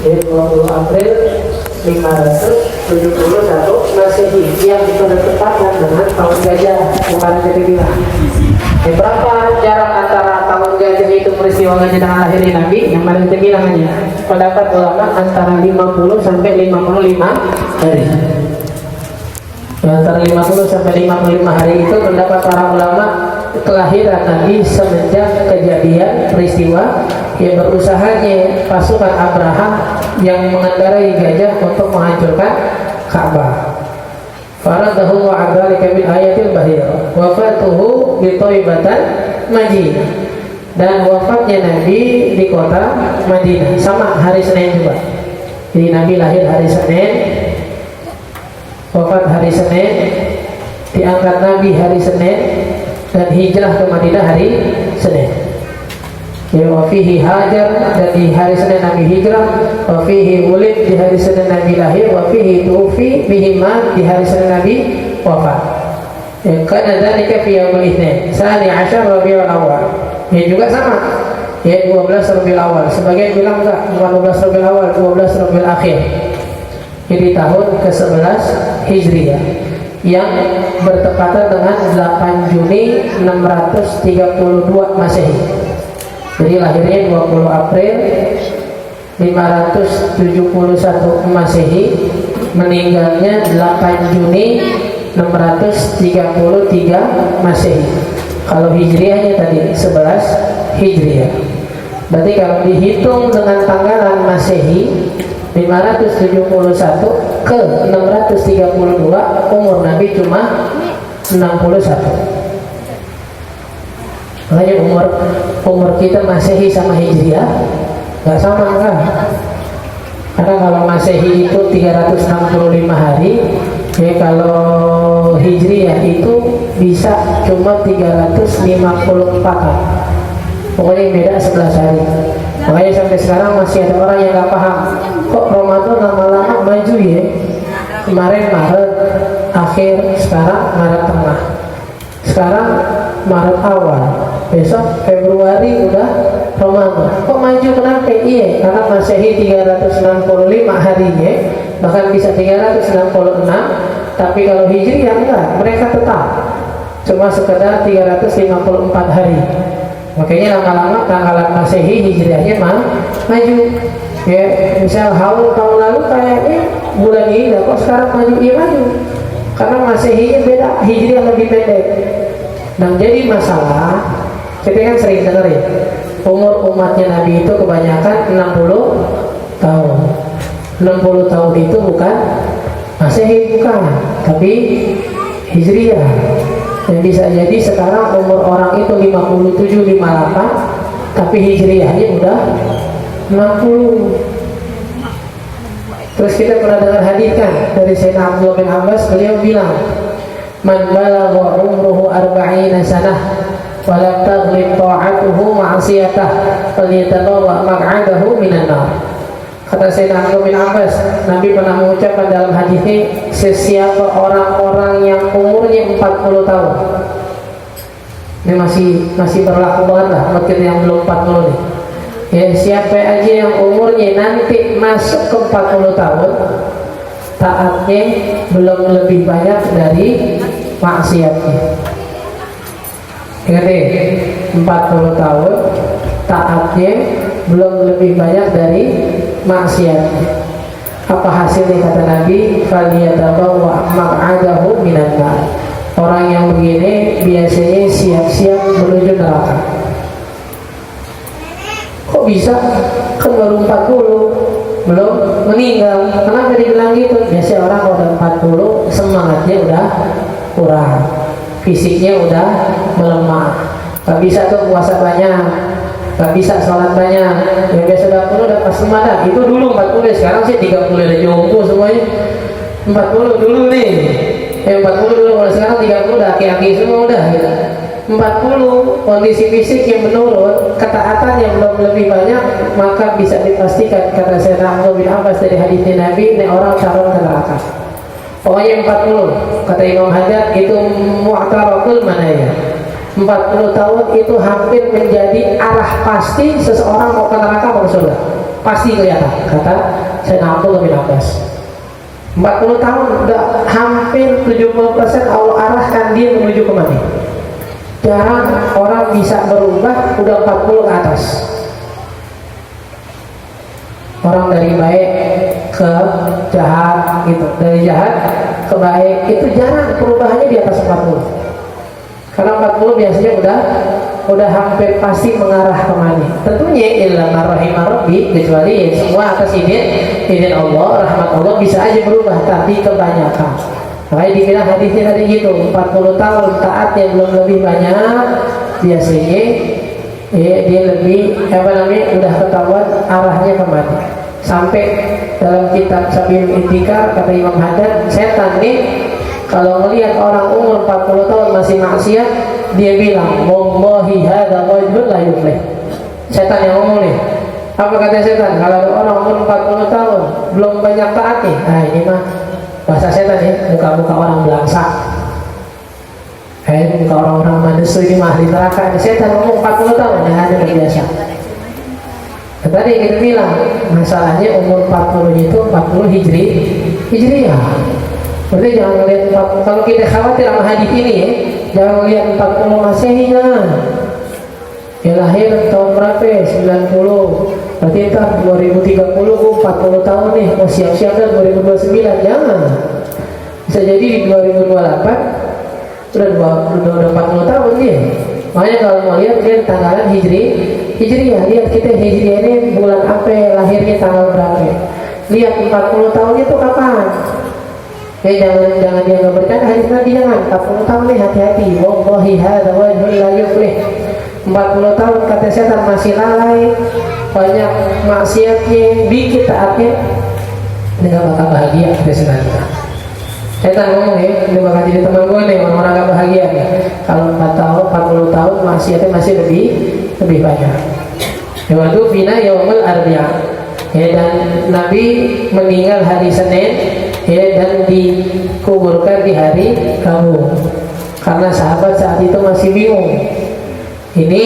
Jadi 20 April 571 Masehi yang bertepatan dengan tahun gajah kemarin jadi bilang. Berapa jarak antara tahun gajah itu peristiwa gajah dengan lahirnya Nabi? Yang paling terbilang aja pendapat ulama antara 50 sampai 55 hari. Antara 50 sampai 55 hari itu pendapat para ulama kelahiran Nabi semenjak kejadian peristiwa yang berusahanya pasukan Abraha yang mengendarai gajah untuk menghancurkan Ka'bah. Faradahu wa adzalika min ayatil bahir. Wafatuhu bi Thaibatan Madinah. Dan wafatnya Nabi di kota Madinah sama hari Senin juga. Jadi Nabi lahir hari Senin, wafat hari Senin, diangkat Nabi hari Senin, dan hijrah ke Madinah hari Senin. Ya, wafihi hajar, dan di hari Senin Nabi hijrah, wafihi wulid, di hari Senin Nabi lahir, wafihi tufi bihima, di hari Senin Nabi wafat. Ya, karena dzalika fi yaumil itsnain tsani 'ashar Rabiul Awal. Ya juga sama. Ya 12 Rabiul Awal. Sebagian bilang enggak, bukan 12 Rabiul Awal, 12 Rabiul Akhir. Jadi tahun ke-11 Hijriah yang bertepatan dengan 8 Juni 632 Masehi. Jadi lahirnya 20 April 571 Masehi, meninggalnya 8 Juni 633 Masehi. Kalau Hijriahnya tadi 11 Hijriah. Berarti kalau dihitung dengan tanggalan Masehi 571 ke 632, umur Nabi cuma 61. Makanya umur kita Masehi sama Hijriah nggak sama kan? Karena kalau Masehi itu 365 hari, ya kalau Hijriah itu bisa cuma 354 hari. Pokoknya beda 11 hari. Makanya sampai sekarang masih ada orang yang nggak paham, kok Ramadan lama-lama maju ya? Kemarin Maret akhir, sekarang Maret tengah, sekarang Maret awal, besok Februari udah Ramadan. Kok maju kenapa? Iya, karena Masehi 365 harinya, bahkan bisa 366. Tapi kalau Hijriah enggak, mereka tetap cuma sekedar 354 hari. Makanya lama-lama tanggalan Masehi Hijriahnya maju. Ya, misal haul tahun lalu kayaknya bulan ini kok sekarang maju, iya maju. Karena Masehinya beda, Hijriah lebih pendek. Dan jadi masalah, kita kan sering dengar ya, umur umatnya Nabi itu kebanyakan 60 tahun. 60 tahun itu bukan Masehi, bukan, tapi Hijriah. Dan bisa jadi sekarang umur orang itu 57, 58, tapi Hijriahnya udah 60. Terus kita pernah dengar hadis kan dari Sayyidina Abdullah bin Abbas, beliau bilang, man balagha umruhu 40 sanah wa lam taghlib ta'atuhu ma'siyatah falyatabawwa maq'adahu minan nar. Kata Sayyidina Abdullah bin Abbas, Nabi pernah mengucapkan dalam hadis ini, sesiapa orang-orang yang umurnya 40 tahun. Ini masih berlaku banget lah buat kita yang belum 40 nih. Ya, siapa aja yang umurnya nanti masuk ke 40 tahun, taatnya belum lebih banyak dari maksiatnya. Ingat deh, 40 tahun taatnya belum lebih banyak dari maksiatnya. Apa hasilnya kata Nabi? Falyatabawwa maq'adahu minan nar. Orang yang begini biasanya siap-siap menuju neraka. Kok bisa? Kan baru 40, belum meninggal. Kenapa dibilang gitu? Biasanya orang kalau udah 40 semangatnya udah kurang, fisiknya udah melemah, gak bisa tuh puasa banyak, gak bisa sholat banyak. Yang biasa 20 udah pas lemah. Itu dulu 40, sekarang sih 30 udah jompo semuanya. 40 dulu nih, 40 dulu, kalau sekarang 30 udah aki-aki semua udah gitu. 40 kondisi fisik yang menurun, ketaatan yang belum lebih banyak, maka bisa dipastikan kata Sayyidina Abdullah bin Abbas dari hadisnya Nabi, ini orang calon neraka. Pokoknya 40 kata Imam Hajar itu mu'tarakul manaya. 40 tahun itu hampir menjadi arah pasti seseorang mau ke neraka atau surga. pasti kelihatan, kata Sayyidina Abdullah bin Abbas. 40 tahun udah hampir 70% Allah arahkan dia menuju kemana. Jarang orang bisa berubah udah 40 ke atas. Orang dari baik ke jahat gitu, dari jahat ke baik itu jarang perubahannya di atas 40. Karena 40 biasanya udah hampir pasti mengarah kemana. Tentunya illa marrahimah rabbi, kecuali ya semua atas izin Allah, rahmat Allah bisa aja berubah, tapi kebanyakan. Makanya dibilang hadisnya tadi gitu, 40 tahun taat yang belum lebih banyak, biasanya dia lebih udah ketahuan arahnya kemana. Sampai dalam kitab Sabilul Intikar kata Imam Haddad, setan nih kalau melihat orang umur 40 tahun masih maksiat, dia bilang, wallahi hadza rajulun la yuflih. Setan yang ngomong nih. Apa kata setan? Kalau ada orang umur 40 tahun belum banyak taatnya, nah ini mah bahasa setan ya, muka-muka orang belangsak. Muka orang-orang manusia ini mah di neraka. Setan ngomong 40 tahun, nah ada biasa. Tadi kita bilang masalahnya umur 40 itu 40 hijriah. Berarti jangan melihat 40, kalau kita khawatir sama hadis ini ya, jangan melihat 40 Masehi jangan. Ya lahir tahun berapa? 90. Berarti entah 2030 gue 40 tahun nih, mau siap-siap dan 2029 jangan. Bisa jadi di 2028 udah 40 tahun dia. Makanya kalau mau lihat dia tanggalan hijriah, lihat kita hijriah ini bulan apa, lahirnya tanggal berapa. Lihat 40 tahun itu kapan. Jangan dia nggak bercanda, hadis Nabi jangan. 40 tahun nih hati-hati. Wallahi hadza wajhul la yuflih. 40 tahun kata setan masih lalai, banyak maksiatnya, dikit taatnya, dia nggak bakal bahagia kata setan. Setan ngomong ya, dia bakal jadi teman gue nih, orang-orang nggak bahagia nih. Kalau 40 tahun maksiatnya masih lebih banyak. Yaitu fina yaumul arbi'ah. Dan Nabi meninggal hari Senin. Dan dikuburkan di hari Rabu. Karena sahabat saat itu masih bingung. Ini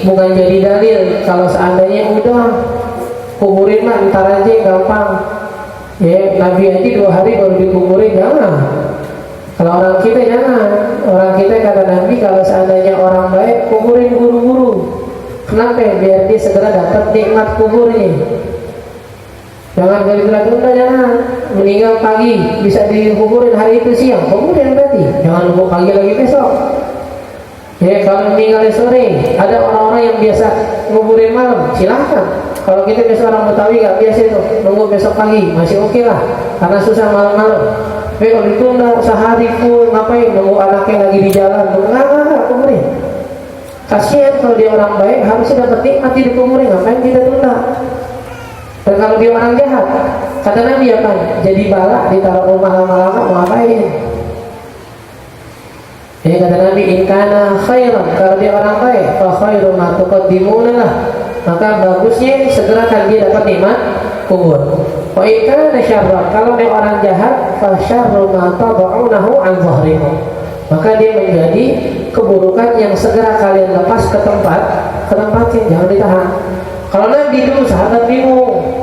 bukan jadi dalil kalau seandainya udah kuburin mah ntar aja gampang. Nabi aja 2 hari baru dikuburin, jangan. Kalau orang kita jangan. Orang kita kata Nabi kalau seandainya orang baik kuburin buru-buru. Kenapa? Biar dia segera dapat nikmat kuburnya. Jangan tunda-tunda, jangan. Meninggal pagi bisa dikuburin hari itu siang, kuburin berarti. Jangan nunggu pagi lagi besok. Kalau meninggal sore, ada orang-orang yang biasa nguburin malam, silahkan. Kalau kita biasa orang Betawi nggak biasa itu, nunggu besok pagi masih oke lah, karena susah malam-malam. Tapi kalau ditunda sehari full, ngapain? Nunggu anaknya lagi di jalan, nggak kuburin. Kasihan kalau dia orang baik, harusnya dapat nikmat di kuburin, ngapain kita tunda? Dan kalau dia orang jahat, kata Nabi apa? Jadi balak ditaruh rumah lama-lama, mau ngapain? Kata Nabi, in kana khairan, kalau dia orang baik, fa khairu ma tuqaddimuna lah, maka bagusnya segerakan dia dapat nikmat kubur. Wa in kana syarran, kalau dia orang jahat, fa syarru ma tad'unahu an dhahrikum, maka dia menjadi keburukan yang segera kalian lepas ke tempatnya, jangan ditahan. Kalau Nabi dulu sahabat bingung.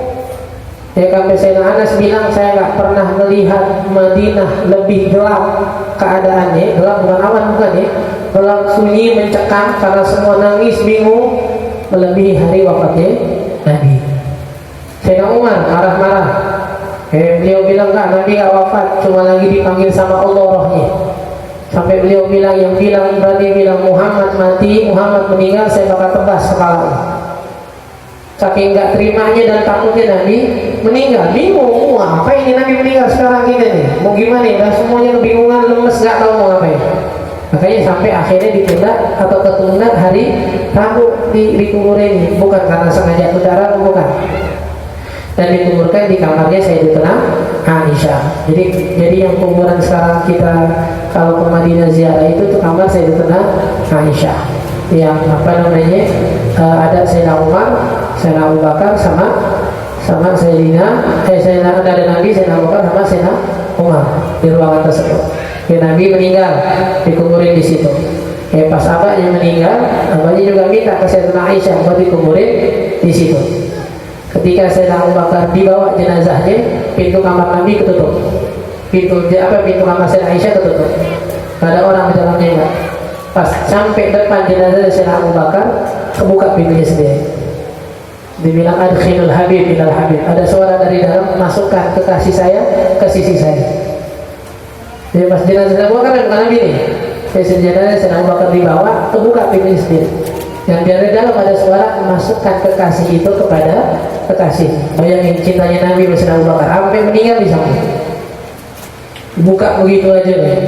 Sampai Sayyidina Anas bilang, saya nggak pernah melihat Madinah lebih gelap keadaannya. Gelap bukan awan, bukan ya. Gelap, sunyi, mencekam karena semua nangis, bingung, melebihi hari wafatnya Nabi. Sayyidina Umar marah-marah. Beliau bilang nggak, Nabi nggak wafat, cuma lagi dipanggil sama Allah rohnya. Sampai beliau bilang, yang bilang berarti bilang Muhammad mati, Muhammad meninggal, saya bakal tebas kepalanya. Saking nggak terimanya dan takutnya Nabi meninggal, bingung. Apa ini Nabi meninggal sekarang kita nih? Mau gimana nih? Dan semuanya kebingungan, lemes, nggak tahu mau ngapain. Makanya sampai akhirnya ditunda atau ketunda hari Rabu dikuburin, bukan karena sengaja tunda, bukan. Dan dikuburkan di kamarnya Sayyidatuna Aisyah. Jadi yang kuburan sekarang kita kalau ke Madinah ziarah itu tuh kamar Sayyidatuna Aisyah. Yang ada Sayyidina Umar, Sayyidina Abu Bakar sama Sayyidina ada Nabi, Sayyidina Abu Bakar sama Sayyidina Umar di ruangan tersebut. Nabi meninggal dikuburin di situ. Pas abahnya meninggal, abahnya juga minta ke Sayyidina Aisyah buat dikuburin di situ. Ketika Sayyidina Abu Bakar dibawa jenazahnya, pintu kamar Nabi ketutup, pintu kamar Sayyidina Aisyah ketutup, gak ada orang di dalamnya enggak. Pas sampai depan jenazah Sayyidina Abu Bakar, kebuka pintunya sendiri. Dibilang adkhilul habib ilal habib, ada suara dari dalam, masukkan kekasih saya ke sisi saya. Jadi pas jenazah Abu Bakar bukan Nabi nih, jenazah Sayyidina Abu Bakar dibawa, kebuka pintunya sendiri. Dan dari dalam ada suara, masukkan kekasih itu kepada kekasih. Bayangin cintanya Nabi Sayyidina Abu Bakar sampai meninggal di sana. Buka begitu aja nih.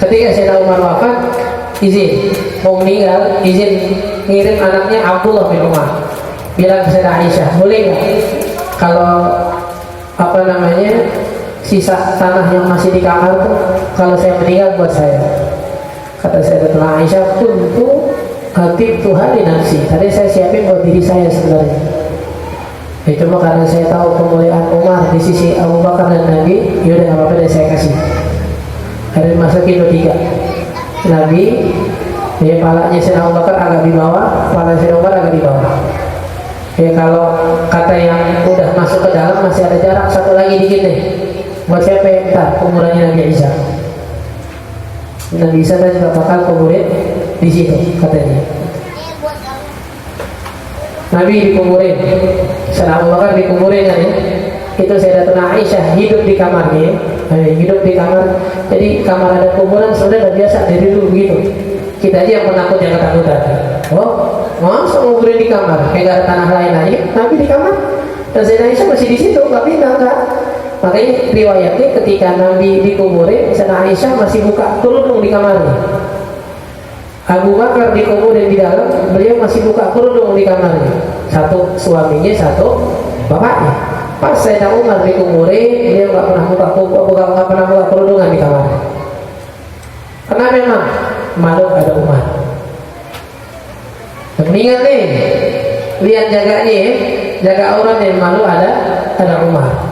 Ketika Sayyidina Umar wafat, izin mau meninggal, izin ngirim anaknya Abdullah bin Umar, bilang ke Sayyidina Aisyah, boleh nggak kalau sisa tanah yang masih di kamar tuh kalau saya meninggal buat saya. Kata Sayyidatuna Aisyah, kuntu hatib Tuhan di nafsi, tadi saya siapin buat diri saya sebenarnya. Cuma karena saya tahu kemuliaan Umar di sisi Abu Bakar dan Nabi, yaudah nggak apa-apa deh saya kasih. Hari masukin tiga. Nabi, ya palanya Sayyidina Abu Bakar agak di bawah, pala Sayyidina Umar agak di bawah. Ya kalau kata yang udah masuk ke dalam masih ada jarak satu lagi dikit nih. Buat siapa yang minta umurannya Nabi Isa? Nabi Isa juga bakal kuburin di situ katanya. Nabi dikuburin, Sayyidina Abu Bakar dikuburin kan ya. Itu Sayyidatuna Aisyah hidup di kamarnya, hidup di kamar. Jadi kamar ada kuburan sudah biasa dari dulu begitu. Kita aja yang penakut yang ketakutan. Oh, masa nguburin di kamar? Kayak gak ada tanah lain aja. Nabi di kamar dan Sayyidatuna Aisyah masih di situ, nggak pindah kan? Makanya riwayatnya ketika Nabi dikuburin, Sayyidatuna Aisyah masih buka kerudung di kamarnya. Abu Bakar dikuburin di dalam, beliau masih buka kerudung di kamarnya. Satu suaminya, satu bapaknya. Pas Sayyidina Umar dikuburin, beliau nggak pernah buka kerudungan di kamarnya. Karena memang malu ada Umar. Mengingat nih, lihat jaganya, jaga auratnya, malu ada Umar.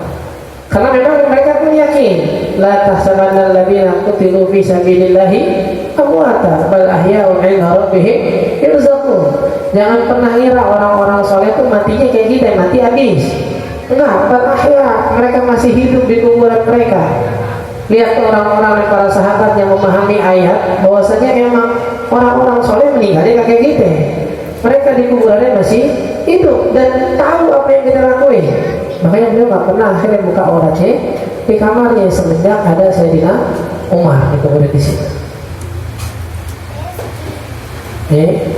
Karena memang mereka pun yakin, la tahsabanna alladziina qutilu fi sabilillahi amwata bal ahya'un 'inda rabbihim yurzaqun. Jangan pernah ngira orang-orang soleh itu matinya kayak kita, mati habis. Enggak, bal ahya', mereka masih hidup di kuburan mereka. Lihat orang-orang para sahabat yang memahami ayat bahwasanya memang orang-orang soleh meninggalnya kayak kita. Mereka di kuburannya masih hidup dan tahu apa yang kita lakuin. Makanya beliau nggak pernah akhirnya buka auratnya di kamarnya semenjak ada Sayyidina Umar dikuburin di situ.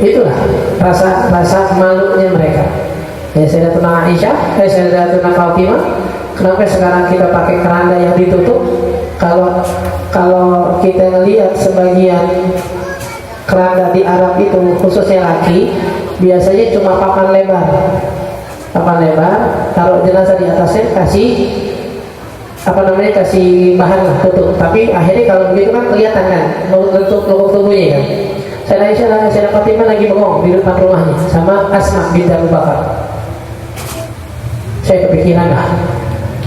Itulah rasa malunya mereka. Sayyidatuna Aisyah, Sayyidatuna Fatimah, kenapa sekarang kita pakai keranda yang ditutup? Kalau kita lihat sebagian keranda di Arab itu khususnya laki biasanya cuma papan lebar, taruh jenazah di atasnya, kasih bahan lah tutup. Tapi akhirnya kalau begitu kan kelihatan kan bentuk tubuhnya kan. Sayyidatuna Fatimah lagi bengong di depan rumahnya sama Asma binti Abu Bakar. Saya kepikiran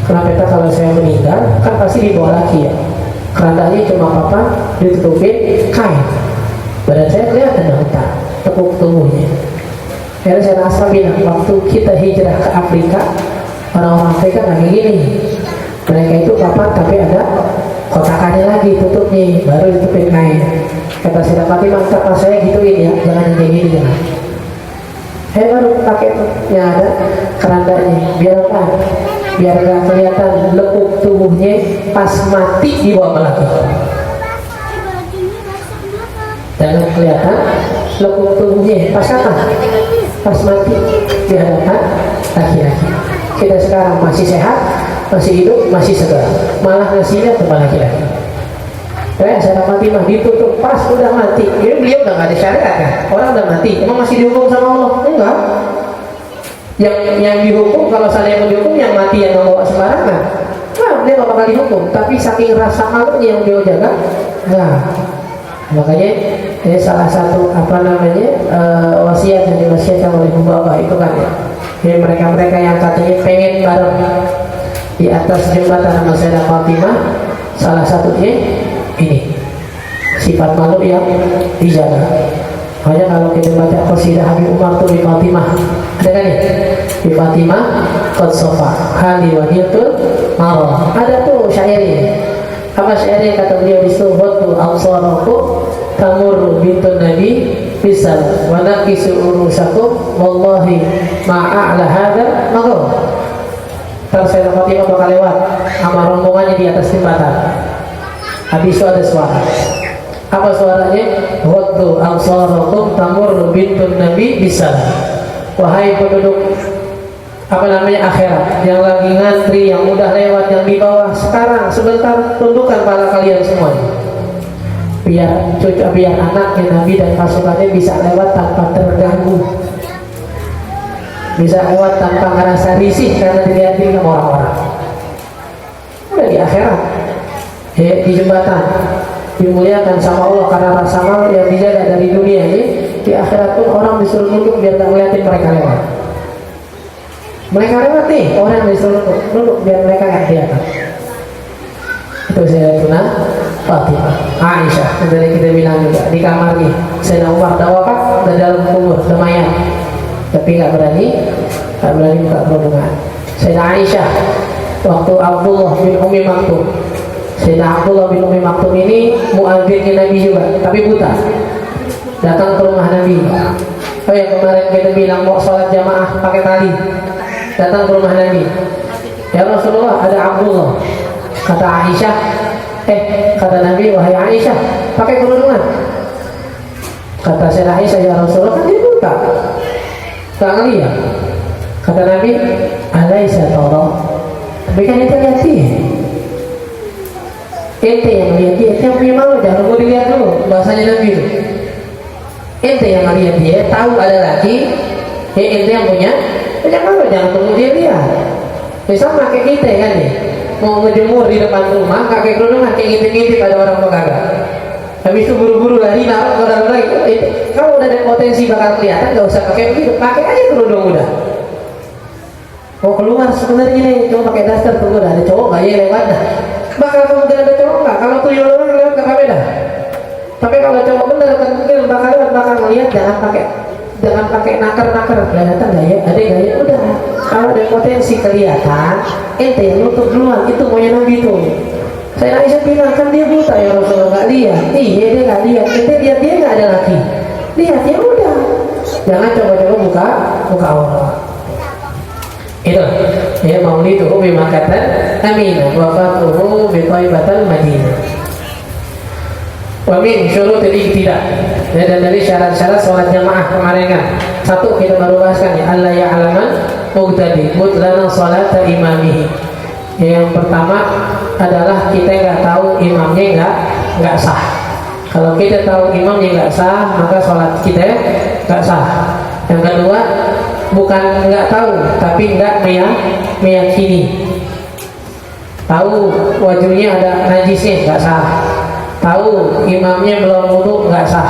kenapa kalau saya meninggal kan pasti dibawa lagi ya, kerandanya cuma papan ditutupin kain, badan saya kelihatan dong tepuk tubuhnya. Akhirnya saya Asma bilang, waktu kita hijrah ke Afrika, orang-orang Afrika nggak kayak gini. Mereka itu papan tapi ada kotakannya lagi tutupnya, baru ditutupin kain. Kata Sayyidatuna Fatimah, pas saya gituin ya, jangan kayak gini jangan. Saya baru pakai yang ada kerandanya, biar nggak kelihatan lekuk tubuhnya pas mati di bawah laki. Jangan kelihatan lekuk tubuhnya pas apa? Pas mati di hadapan laki-laki. Kita sekarang masih sehat, masih hidup, masih segar, malah ngasihnya kepada laki-laki. Saya mati mah ditutup pas udah mati. Ini beliau udah nggak ada syariat kan? Orang udah mati, emang masih dihukum sama Allah? Enggak. Yang dihukum kalau saya yang dihukum yang mati yang nggak bawa sembarangan. Nah, dia nggak bakal dihukum. Tapi saking rasa malunya yang dia jaga, nah makanya ini salah satu wasiat yang diwasiatkan oleh bapak itu kan ya. Jadi mereka yang katanya pengen bareng di atas jembatan sama Sayyidatuna Fatimah, salah satunya ini sifat malu yang dijaga. Hanya kalau kita baca qasidah Habib Umar tuh di Fatimah, ada kan ya? Di Fatimah qad sofa hali wadiyatul marah. Ada tuh syairnya. Apa syairnya kata beliau di situ? Watu absaraku tamur bintun nabi bisal wa naqisu urusakum wallahi ma'a'la hadha maghrib. Ntar saya Fatimah bakal lewat sama rombongannya di atas jembatan. Habis itu ada suara. Apa suaranya? Waddu absarakum tamur bintun nabi bisal. Wahai penduduk apa namanya akhirat yang lagi ngantri, yang udah lewat, yang di bawah, sekarang sebentar tundukkan kepala kalian semuanya. Biar anaknya Nabi dan pasukannya bisa lewat tanpa terganggu, bisa lewat tanpa ngerasa risih karena dilihatin sama orang-orang. Udah di akhirat, di jembatan, dimuliakan sama Allah karena rasa malu yang dijaga dari dunia ini. Di akhirat pun orang disuruh nunduk biar tak ngeliatin mereka lewat. Mereka lewat nih, orang disuruh nunduk biar mereka nggak kelihatan. Itu Sayyidatuna Fatimah, Aisyah. Tadi kita bilang juga di kamar nih, Sayyidina Umar dah wafat, dah dalam kubur, dah mayat, tapi nggak berani buka kerudungan. Sayyidina Aisyah waktu Abdullah bin Umi Maktum, Sayyidina Abdullah bin Umi Maktum ini muadzinnya Nabi juga, tapi buta. Datang ke rumah Nabi. Oh yang kemarin kita bilang mau sholat jamaah pakai tali. Datang ke rumah Nabi. Ya Rasulullah, ada Abdullah. Kata Aisyah, kata Nabi, wahai Aisyah, pakai kerudungan. Kata Sayyidah Aisyah, ya Rasulullah, kan dia buta, gak ngeliat. Kata Nabi, alaisa tara, tapi kan itu lihat dia. Ente yang lihat dia, ente yang punya malu, jangan mau dilihat dulu. Bahasanya Nabi itu, ente yang lihat dia, tahu ada lagi, ente yang punya malu, jangan tunggu dia lihat. Sama kayak kita kan nih, mau ngejemur di depan rumah, pakai kerudungan, kayak ngintip-ngintip ada orang apa kagak. Habis itu buru-buru lari, naruh ke lagi. Kalau udah ada potensi bakal kelihatan, gak usah pakai begitu, pakai aja kerudung udah. Mau keluar sebenarnya nih, cuma pakai daster, tunggu dah ada cowok gak ya lewat dah. Bakal kemungkinan ada cowok nggak? Kalau tuyul orang lewat gak beda. Tapi kalau cowok bener kemungkinan bakal lewat, bakal melihat. Jangan pakai naker-naker, kelihatan gak ya? Ada gak ya? Udah. Kalau ada potensi kelihatan, ente yang nutup duluan. Itu maunya Nabi tuh. Saya Aisyah bilang, kan dia buta ya Rasulullah, gak lihat. Iya dia gak lihat. Ente lihat dia gak ada lagi. Lihat ya udah. Jangan coba-coba buka awal. Itu ya mauliduhu bimakatan aminah wafatuhu bithaibatan Madinah. Wa min syurutil iqtida, ya, dan dari syarat-syarat sholat jamaah kemarin kan. Satu kita baru bahaskan ya, alla ya'laman muqtadi mutlana salata imamihi. Yang pertama adalah kita nggak tahu imamnya nggak sah. Kalau kita tahu imamnya nggak sah, maka sholat kita nggak sah. Yang kedua, bukan nggak tahu, tapi nggak meyakini. Tahu wajibnya ada najisnya nggak sah. Tahu imamnya belum wudu nggak sah.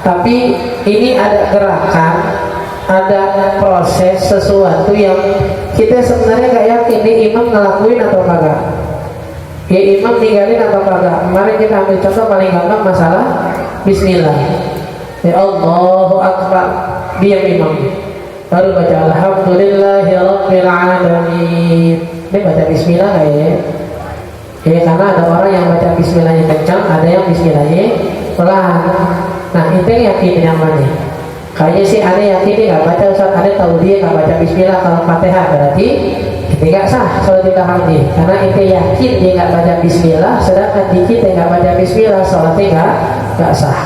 Tapi ini ada gerakan, ada proses sesuatu yang kita sebenarnya nggak yakin nih imam ngelakuin atau kagak. Ya imam tinggalin atau kagak. Kemarin kita ambil contoh paling gampang masalah Bismillah. Ya Allahu Akbar, diam imam. Baru baca Alhamdulillahi Rabbil Alamin. Ini baca Bismillah nggak ya? Ya karena ada orang yang baca Bismillahnya kencang, ada yang Bismillahnya pelan. Nah itu yang yakin yang mana? Kayaknya sih ada yakin dia nggak baca, Ustaz. Ada tahu dia nggak baca Bismillah kalau Fatihah, berarti itu nggak sah sholat kita hari. Karena itu yakin dia nggak baca Bismillah, sedangkan di kita nggak baca Bismillah, sholatnya nggak sah.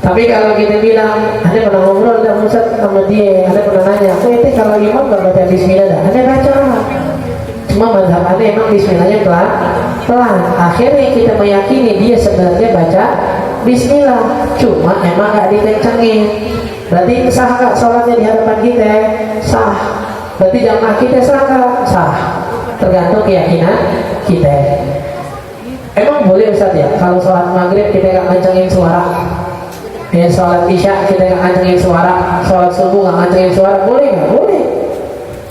Tapi kalau kita bilang, ada pernah ngobrol dengan Ustaz sama dia, ada pernah nanya, aku itu kalau imam nggak baca Bismillah dah, ada baca. Cuma mazhab ada emang Bismillahnya pelan. Akhirnya kita meyakini dia sebenarnya baca Bismillah, cuma emang nggak dikencengin. Berarti sah nggak sholatnya di hadapan kita? Sah. Berarti jamaah kita sah nggak? Sah. Tergantung keyakinan kita. Emang boleh Ustaz ya, kalau sholat maghrib kita nggak kencengin suara? Ya sholat isya kita nggak kencengin suara, sholat subuh nggak kencengin suara, boleh nggak? Boleh.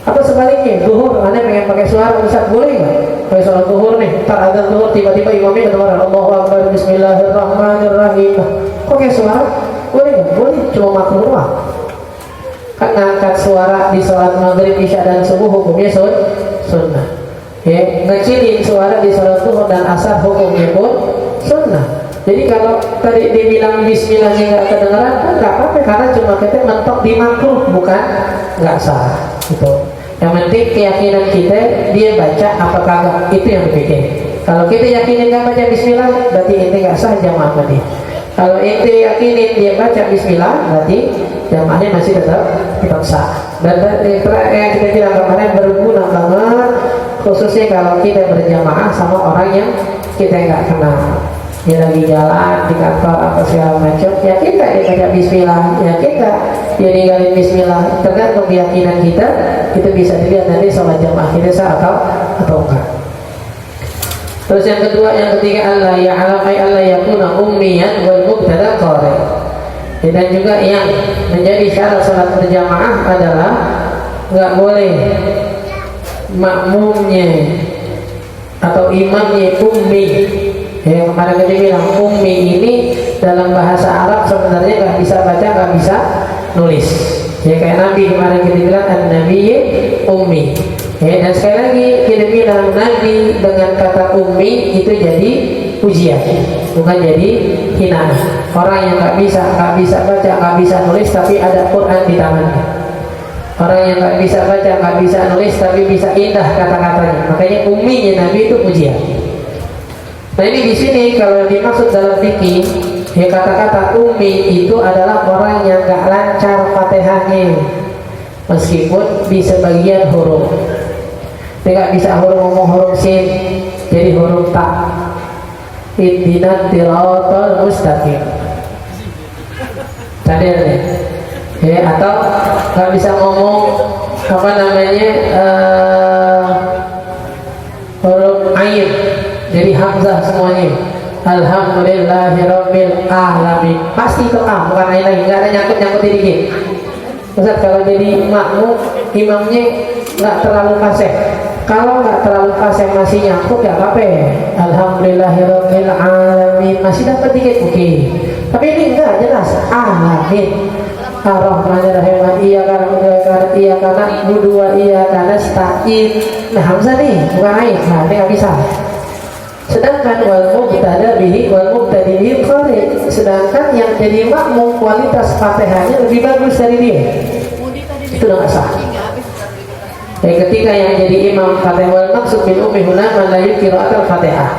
Atau sebaliknya, zuhur, anda pengen pakai suara Ustaz, boleh nggak? Kayak sholat zuhur nih, ntar azan zuhur tiba-tiba imamnya kedengaran Allahu Akbar Bismillahirrahmanirrahim. Kok kayak suara? Boleh nggak? Boleh. cuma makruh doang. Kan ngangkat suara di sholat maghrib, isya dan subuh hukumnya sunnah. Ya, ngecilin suara di sholat zuhur dan asar hukumnya pun sunnah. Jadi kalau tadi dibilang bismillahnya nggak kedengeran, kan nggak apa-apa karena cuma kita mentok di makruh, bukan nggak sah. Gitu. Yang penting keyakinan kita dia baca apakah enggak, itu yang dipikir. Kalau kita yakinin nggak baca bismillah, berarti ini nggak sah jamaah tadi. Kalau ente yakinin dia baca bismillah, berarti jamaahnya masih tetap sah. Dan yang kita bilang kemarin berguna banget, khususnya kalau kita berjamaah sama orang yang kita nggak kenal. Dia lagi jalan di kantor atau segala macam, ya kita dia baca bismillah, ya kita dia ninggalin bismillah. Tergantung keyakinan kita, itu bisa dilihat nanti sholat jamaah kita sah atau enggak. Terus yang kedua, yang ketiga, Allah ya'lam ay Allah yakuna ummiyan wal mubtada qari. Dan juga yang menjadi syarat salat berjamaah adalah nggak boleh makmumnya atau imamnya ummi. Ya, kemarin kita bilang ummi ini dalam bahasa Arab sebenarnya nggak bisa baca, nggak bisa nulis. Ya kayak Nabi kemarin kita bilang an-nabi ummi. Ya, dan sekali lagi kita bilang Nabi dengan kata ummi itu jadi ujian, bukan jadi hinaan. Orang yang nggak bisa baca, nggak bisa nulis, tapi ada Quran di tangannya. Orang yang nggak bisa baca, nggak bisa nulis, tapi bisa indah kata-katanya. Makanya umminya Nabi itu ujian. Nah ini di sini kalau yang dimaksud dalam fikih, ya kata-kata ummi itu adalah orang yang nggak lancar Fatihahnya, meskipun di sebagian huruf. Dia nggak bisa ngomong huruf sin, jadi huruf ta. Ihdinas siratal mustaqim. Tadi ya, atau nggak bisa ngomong apa namanya huruf ain, jadi hamzah semuanya. Alhamdulillahirabbil alamin. Pasti itu A, bukan ain lagi, nggak ada nyangkut dikit. Ustaz, kalau jadi makmum imamnya nggak terlalu fasih. Kalau nggak terlalu fasih masih nyangkut nggak apa-apa. Alhamdulillahirabbil alamin masih dapat dikit, oke. Tapi ini enggak jelas. Alamin. Ar-Rahmanir-Rahim. Iyyaka na'budu wa iyyaka nasta'in. Nah, hamzah nih, bukan ain. Nah, ini nggak bisa. Sedangkan wal mubtada bihi wal mubtadi bihi qari. Sedangkan yang jadi makmum kualitas Fatihahnya lebih bagus dari dia. Itu udah nggak sah. Ketika yang jadi imam Fatihah, wal maksud bil ummi huna man la yuqra'u Fatihah.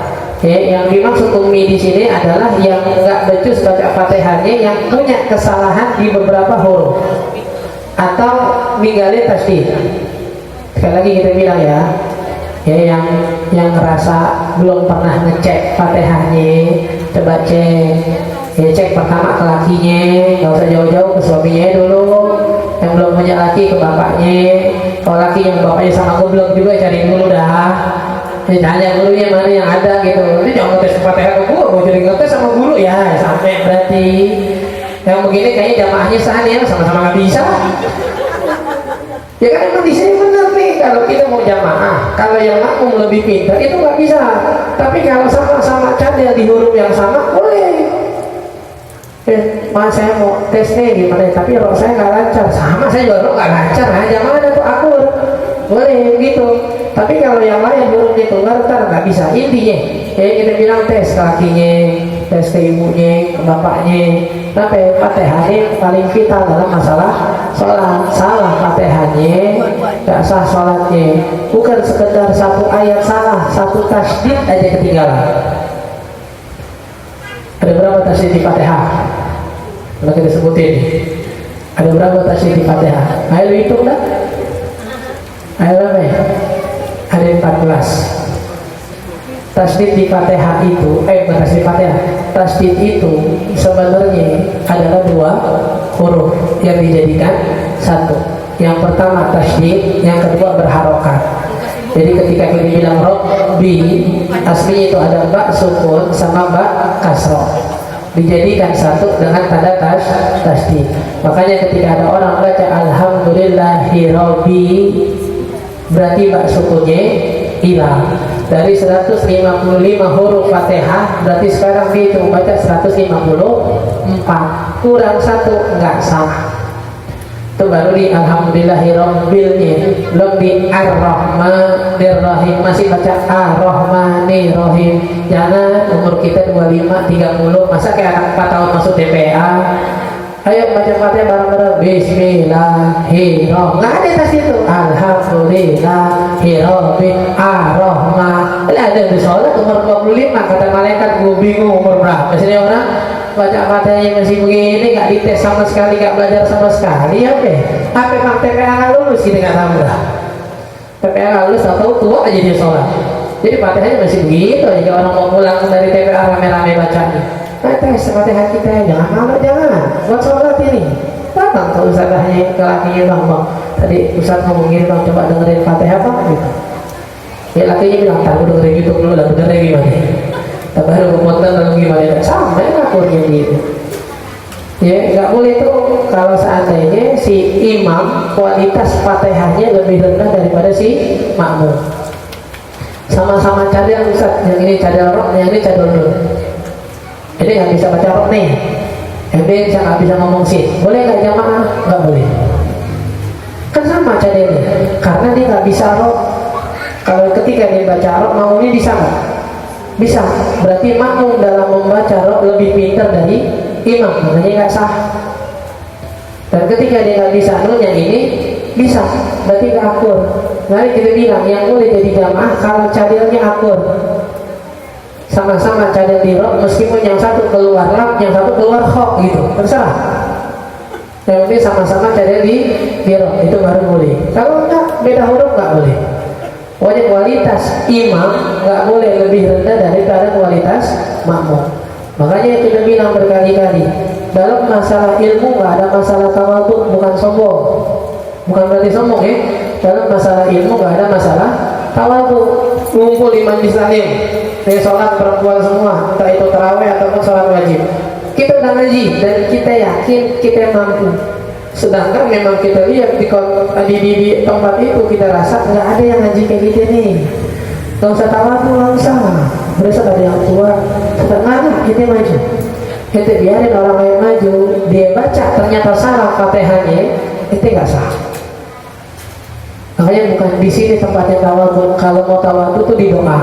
Yang dimaksud ummi di sini adalah yang enggak becus baca Fatihahnya, yang punya kesalahan di beberapa huruf atau ninggalin tasdid. Sekali lagi kita bilang ya, yang ngerasa belum pernah ngecek Fatihahnya, coba cek pertama ke lakinya, nggak usah jauh-jauh ke suaminya dulu. Yang belum punya laki ke bapaknya. Kalau laki yang bapaknya sama goblok juga, cari dulu dah. Tanya gurunya mana yang ada gitu. Ini jangan ngetes Fatihah ke guru, mau jadi ngetes sama guru ya sampai berarti. Yang begini kayaknya jamaahnya sah ya, sama-sama nggak bisa. Ya kan emang di sini benar nih, kalau kita mau jamaah, kalau yang makmum lebih pintar itu nggak bisa. Tapi kalau sama-sama cadel di huruf yang sama boleh. Mas saya mau tes nih gimana, tapi roh saya nggak lancar, sama saya juga roh nggak lancar, aja mana tuh akur, boleh gitu. Tapi kalau yang lain hurufnya tunggal nggak bisa. Intinya kita bilang tes ke lakinya, tes ke ibunya, ke bapaknya. Tapi Fatihahnya paling vital dalam masalah sholat. Salah Fatihahnya nggak sah sholatnya. Bukan sekedar satu ayat salah, satu tasdid aja ketinggalan. Ada berapa tasdid di Fatihah? Kalau kita sebutin, ada berapa tasdid di Fatihah? Ayo hitung dah. Ayo berapa ya? Ada 14. Tasdid di Fatihah itu, bukan tasdid Fatihah. Tasdid itu sebenarnya adalah 2 huruf yang dijadikan satu. Yang pertama tasdid, yang kedua berharokat. Jadi ketika kita bilang Robbi, aslinya itu ada ba sukun sama ba kasroh, dijadikan satu dengan tanda tasdid. Makanya ketika ada orang baca Alhamdulillahirabbi, berarti ba sukunnya hilang. Dari 155 huruf Fatihah, berarti sekarang dia cuma baca 154. 4, kurang 1 nggak sah. Itu baru di alhamdulillahirobbilnya, belum di ar-rahmanirrahim, masih baca ar-rahmanirrahim. Jangan umur kita 25, 30, masa kayak anak 4 tahun masuk TPA. Ayo baca Fatihah bareng-bareng. Bismillahirrahmanirrahim. Nggak ada tas itu. Alhamdulillahirrahmanirrahim. Ar-Rahman. Ada di sholat umur 25, kata malaikat, gue bingung umur berapa. Sini orang baca Fatihahnya masih begini, nggak dites sama sekali, nggak belajar sama sekali. Apa emang TPA nggak lulus gitu, nggak tahu lah. TPA nggak lulus atau tua aja dia sholat. Jadi Fatihahnya masih begitu. Jika orang mau pulang dari TPA rame-rame bacanya. Tes Fatihah kita, jangan malu, jangan buat sholat ini. Datang ke ustazahnya, ke lakinya, bang, tadi ustaz ngomongin, bang, coba dengerin Fatihah bang, gitu. Ya lakinya bilang, tahu dengerin YouTube dulu lah, dengerin gimana. Tak baru memutar lalu gimana, sampai akurnya gitu. Ya nggak boleh tuh kalau seandainya si imam kualitas Fatihahnya lebih rendah daripada si makmum. Sama-sama cadel ustaz, yang ini cadel rock, yang ini cadel dulu. Ini nggak bisa baca roh nih, ini nggak bisa ngomong sih. Boleh nggak jamaah? Nggak boleh. Kan sama cadenya, karena dia nggak bisa roh. Kalau ketika dia baca roh, makmumnya bisa nggak? Bisa. Berarti makmum dalam membaca roh lebih pintar dari imam, makanya nggak sah. Dan ketika dia nggak bisa nunya ini bisa, berarti nggak akur. Mari kita bilang yang boleh jadi jamaah kalau cadelnya akur. Sama-sama cadel di roh, meskipun yang satu keluar lam, yang satu keluar kho, gitu, terserah. Yang penting sama-sama cadel di roh, itu baru boleh. Kalau enggak, beda huruf nggak boleh. Pokoknya kualitas imam nggak boleh lebih rendah daripada kualitas makmum. Makanya kita bilang berkali-kali, dalam masalah ilmu nggak ada masalah tawadhu, bukan sombong. Bukan berarti sombong ya. Dalam masalah ilmu nggak ada masalah tawadhu. Ngumpul di majlis taklim, sholat perempuan semua, entah itu tarawih ataupun sholat wajib. Kita udah ngaji dan kita yakin kita mampu. Sedangkan memang kita lihat di tempat itu kita rasa nggak ada yang ngaji kayak gitu nih. Nggak usah tawadhu, nggak usah. Berasa ada yang tua, setengah kita maju. Kita biarin orang lain maju, dia baca ternyata salah Fatihahnya, itu nggak sah. Makanya bukan di sini tempatnya tawadhu. Kalau mau tawadhu tuh di doa.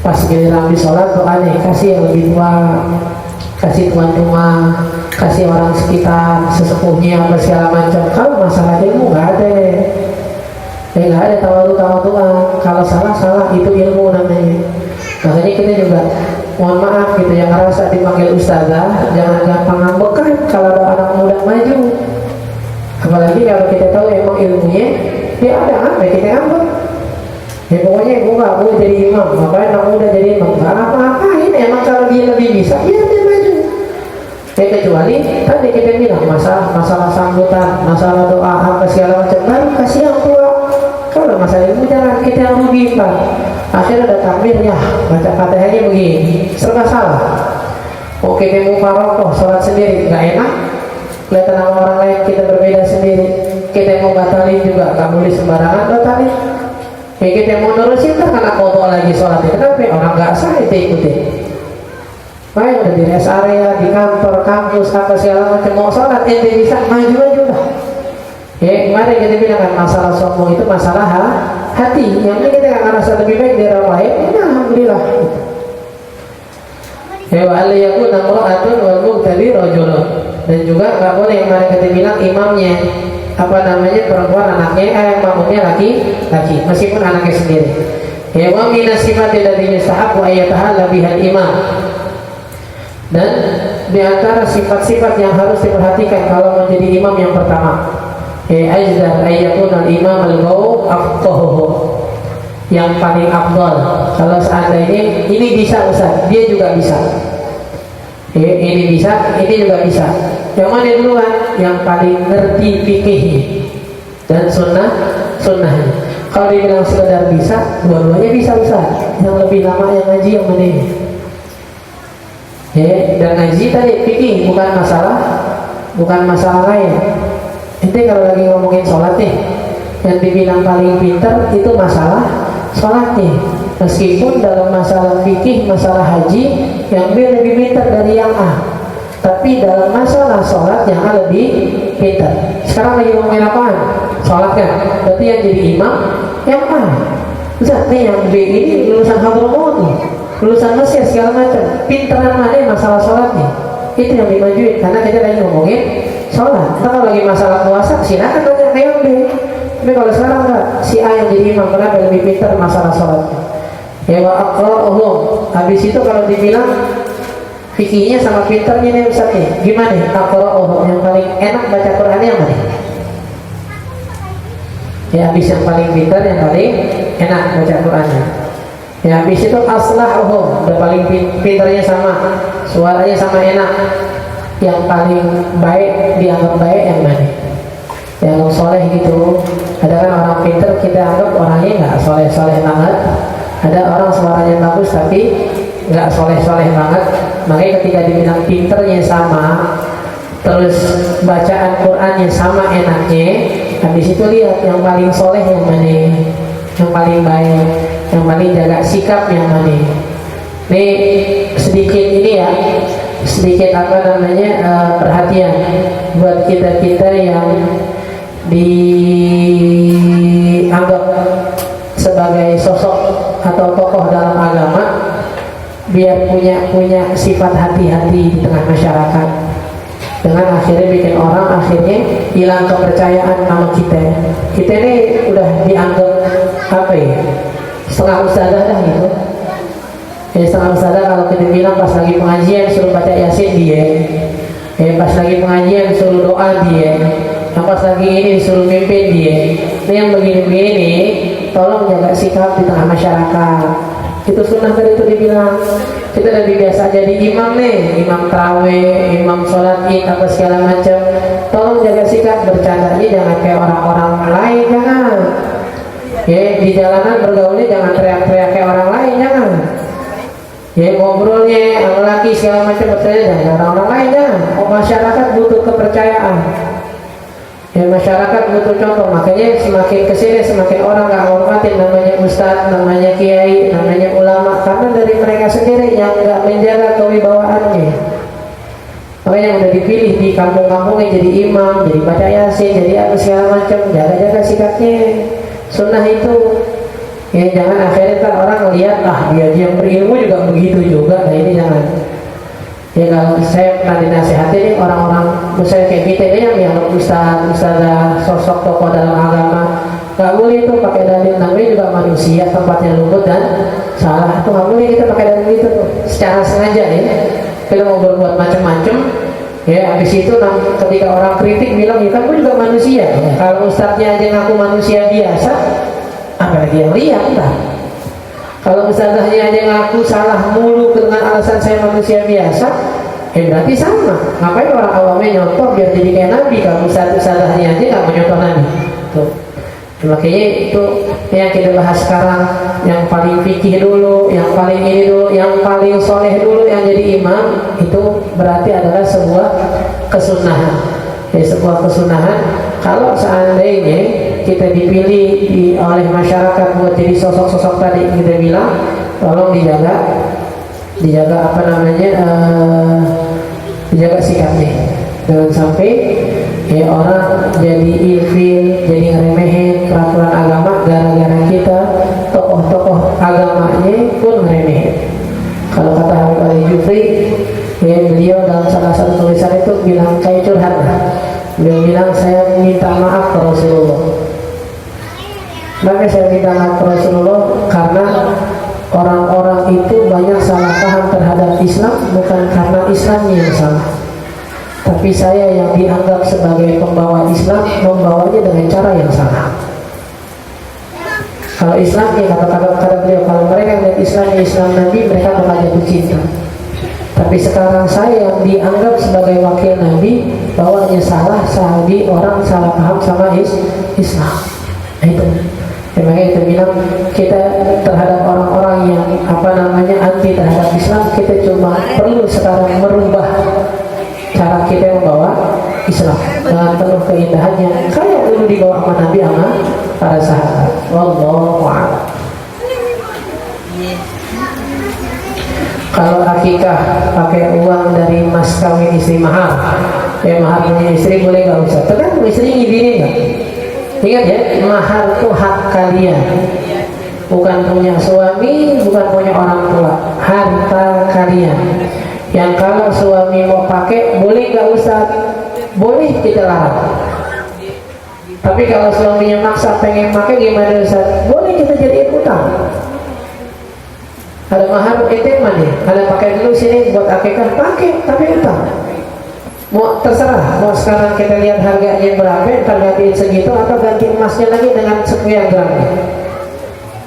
Pas giliran di sholat doa nih, kasih yang lebih tua, kasih tuan rumah, kasih orang sekitar, sesepuhnya, apa segala macam. Kalau masalah ilmu nggak ada, nggak ada tawadhu-tawadhuan. Kalau salah itu ilmu namanya. Makanya kita juga mohon maaf gitu yang ngerasa dipanggil ustazah, jangan gampang ngambekan kalau ada anak muda maju. Apalagi kalau kita tahu emang ilmunya dia ada apa kita ngambek. Ya pokoknya gue gak boleh jadi imam, ngapain anak muda jadi imam, gak apa-apain. Emang kalau dia lebih bisa, ya dia maju. Ya kecuali tadi kita bilang masalah sambutan, masalah doa, apa segala macam, baru kasih yang tua. Kalau masalah ilmu jangan kita yang rugi Pak. Akhirnya ada takbirnya, baca Fatihahnya begini, serba salah. Oke, kita mau farokoh, sholat sendiri, gak enak. Kelihatan sama orang lain kita berbeda sendiri. Kita mau batalin juga gak boleh sembarangan batalin. Ya kita mau nurusin kan karena foto lagi sholatnya. Kenapa? Orang gak sah itu ikutin. Makanya udah di rest area, di kantor, kampus, apa segala macam mau sholat ente bisa maju lah. Ya kemarin kita bilang kan masalah sombong itu masalah hati. Yang ini kita gak ngerasa lebih baik dari orang lain. Ya alhamdulillah. Ya wa aliyakun amro'atun wal muqtadi rajulun. Dan juga nggak boleh yang kemarin kita bilang imamnya perempuan, anaknya makmumnya laki meskipun anaknya sendiri. Ya wa minas sifatil ladzina sahabu ayatahalla bihal imam. Dan di antara sifat-sifat yang harus diperhatikan kalau menjadi imam yang pertama, ya ajdar ayyakun al-imam al-gaw afqahuhu, yang paling afdal. Kalau seandainya ini bisa Ustaz, dia juga bisa. Ini bisa, ini juga bisa. Yang mana duluan? Yang paling ngerti fikih dan sunnahnya. Kalau dibilang sekedar bisa, dua-duanya bisa Ustaz. Yang lebih lama yang ngaji yang mana ini? Dan ngaji tadi fikih bukan masalah lain. Ini kalau lagi ngomongin sholat nih, yang dibilang paling pintar itu masalah sholatnya. Meskipun dalam masalah fikih, masalah haji, yang B lebih pintar dari yang A, tapi dalam masalah sholat yang A lebih pintar. Sekarang lagi ngomongin apaan? Sholat kan? Berarti yang jadi imam yang A. Ustaz, nih yang B ini lulusan Hadramaut nih, lulusan Mesir segala macam. Pintaran mana yang masalah sholatnya? Itu yang dimajuin, karena kita lagi ngomongin sholat. Kalau lagi masalah puasa, silakan tanya ke yang B. Tapi kalau sekarang enggak, si A yang jadi imam, kenapa lebih pintar masalah sholatnya? Ya wa aqra'uhum. Habis itu kalau dibilang fikihnya sama pintarnya nih Ustaz nih, gimana? Aqra'uhum, yang paling enak baca Quran yang mana? Ya habis yang paling pintar, yang paling enak baca Qurannya. Ya habis itu aslahuhum, udah paling pintarnya sama, suaranya sama enak. Yang paling baik, dianggap baik yang mana? Yang soleh gitu. Ada kan orang pintar kita anggap orangnya nggak soleh-soleh banget. Ada orang suaranya bagus tapi nggak soleh-soleh banget. Makanya ketika dibilang pinternya sama, terus bacaan Qurannya sama enaknya, habis itu lihat yang paling soleh yang mana, yang paling baik, yang paling jaga sikap yang mana. Ini sedikit ini ya, sedikit apa namanya perhatian buat kita yang dianggap sebagai sosok atau tokoh dalam agama, biar punya sifat hati-hati di tengah masyarakat. Dengan akhirnya bikin orang akhirnya hilang kepercayaan sama kita. Kita ini udah dianggap apa ya, setengah ustadzah dah gitu. Ya setengah ustadzah kalau kita bilang pas lagi pengajian suruh baca yasin dia, pas lagi pengajian suruh doa dia, pas lagi ini disuruh mimpin dia. Ini yang begini-begini, tolong jaga sikap di tengah masyarakat. Itu sunnah tadi itu dibilang. Kita lebih biasa jadi imam nih, imam tarawih, imam sholat id apa segala macam. Tolong jaga sikap, bercandanya jangan kayak orang-orang lain, jangan. Ya di jalanan bergaulnya jangan teriak-teriak kayak orang lain, jangan. Ya ngobrolnya sama laki segala macam bertanya jangan orang-orang lain, jangan. Oh, masyarakat butuh kepercayaan. Ya masyarakat butuh contoh, makanya semakin kesini semakin orang nggak hormatin namanya ustadz, namanya kiai, namanya ulama, karena dari mereka sendiri yang nggak menjaga kewibawaannya. Makanya udah dipilih di kampung-kampungnya jadi imam, jadi baca yasin, jadi apa segala macam, jaga-jaga sikapnya. Sunnah itu, ya jangan akhirnya kan orang ngelihat dia yang berilmu juga begitu juga, nah ini jangan. Ya kalau saya pernah dinasihati nih orang-orang misalnya kayak kita ini yang dianggap ustazah, sosok tokoh dalam agama, nggak boleh itu pakai dalil, namanya juga manusia, tempatnya luput dan salah, itu nggak boleh kita pakai dalil itu tuh secara sengaja ya. Kita mau berbuat macam-macam, ya habis itu ketika orang kritik bilang ya kan gue juga manusia. Ya, kalau ustadznya aja ngaku manusia biasa, apalagi yang lihat lah. Kalau ustazahnya aja ngaku salah mulu dengan alasan saya manusia biasa, berarti sama. Ngapain orang awamnya nyontoh biar jadi kayak nabi? Kalau ustazahnya aja nggak menyontoh nabi. Tuh. Makanya itu yang kita bahas sekarang, yang paling fikih dulu, yang paling ini dulu, yang paling soleh dulu yang jadi imam, itu berarti adalah sebuah kesunahan. Ya, sebuah kesunahan. Kalau seandainya kita dipilih oleh masyarakat buat jadi sosok-sosok tadi kita bilang, tolong dijaga apa namanya, dijaga sikapnya, jangan sampai ya orang jadi ilfil, jadi ngeremehin peraturan agama gara-gara kita tokoh-tokoh agamanya pun ngeremehin. Kalau kata Habib Ali Jufri, ya beliau dalam salah satu tulisan itu bilang kayak curhat lah. Beliau bilang saya minta maaf ke Rasulullah. Maka saya minta maaf ke Rasulullah karena orang-orang itu banyak salah paham terhadap Islam, bukan karena Islamnya yang salah, tapi saya yang dianggap sebagai pembawa Islam membawanya dengan cara yang salah. Kalau Islamnya, kata beliau, kalau mereka melihat Islamnya Islam Nabi, mereka bakal jatuh cinta. Tapi sekarang saya yang dianggap sebagai wakil Nabi, bawanya salah, sahabi orang salah paham sama Islam. Nah itu. Makanya kita bilang kita terhadap orang-orang yang apa namanya anti terhadap Islam, kita cuma perlu sekarang merubah cara kita membawa Islam dengan penuh keindahannya, kayak dulu dibawa sama Nabi sama para sahabat. Wallahu a'lam. Kalau akikah pakai uang dari mas kawin istri mahar, mahar punya istri boleh nggak usah? Tergantung istri ngibinin nggak. Ingat ya, mahar itu hak kalian, bukan punya suami, bukan punya orang tua, harta kalian. Yang kalau suami mau pakai boleh nggak usah? Boleh, kita larang. Tapi kalau suaminya maksa pengen pakai gimana Ustaz? Boleh kita jadiin utang. Ada mahar eteman nih, ada pakai dulu sini buat akikah, pakai tapi utang. Mau terserah, mau sekarang kita lihat harganya berapa, ntar gantiin segitu atau ganti emasnya lagi dengan sekian gram.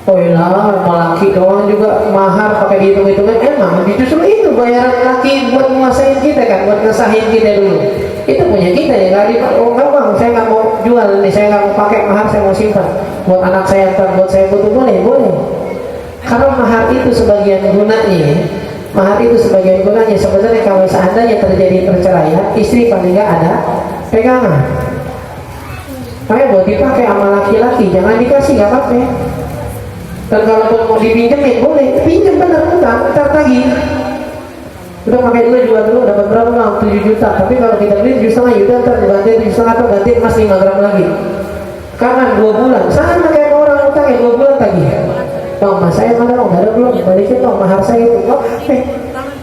Oh iya, laki doang juga mahar pakai dihitung-hitungnya. Emang justru itu bayaran laki buat menguasain kita kan, buat ngesahin kita dulu. Itu punya kita ya, nggak dipakai. Oh nggak bang, saya nggak mau jual nih, saya nggak mau pakai mahar, saya mau simpan buat anak saya, ntar buat saya butuh, boleh. Karena mahar itu sebagian gunanya, sebenarnya kalau seandainya terjadi perceraian, istri paling nggak ada pegangan. Makanya buat dipakai sama laki-laki, jangan dikasih, nggak apa-apa. Dan kalaupun mau dipinjemin boleh, pinjam benar utang, ntar tagih. Udah pakai dulu, jual dulu, dapat berapa bang? 7 juta. Tapi kalau kita beli 7,5 juta, ntar ganti 7,5 atau ganti emas 5 gram lagi. Karena 2 bulan, sama kayak orang utang ya 2 bulan tagih. Bang, mas saya mana dong? Ada belum? Balikin dong mahar saya itu. Oh,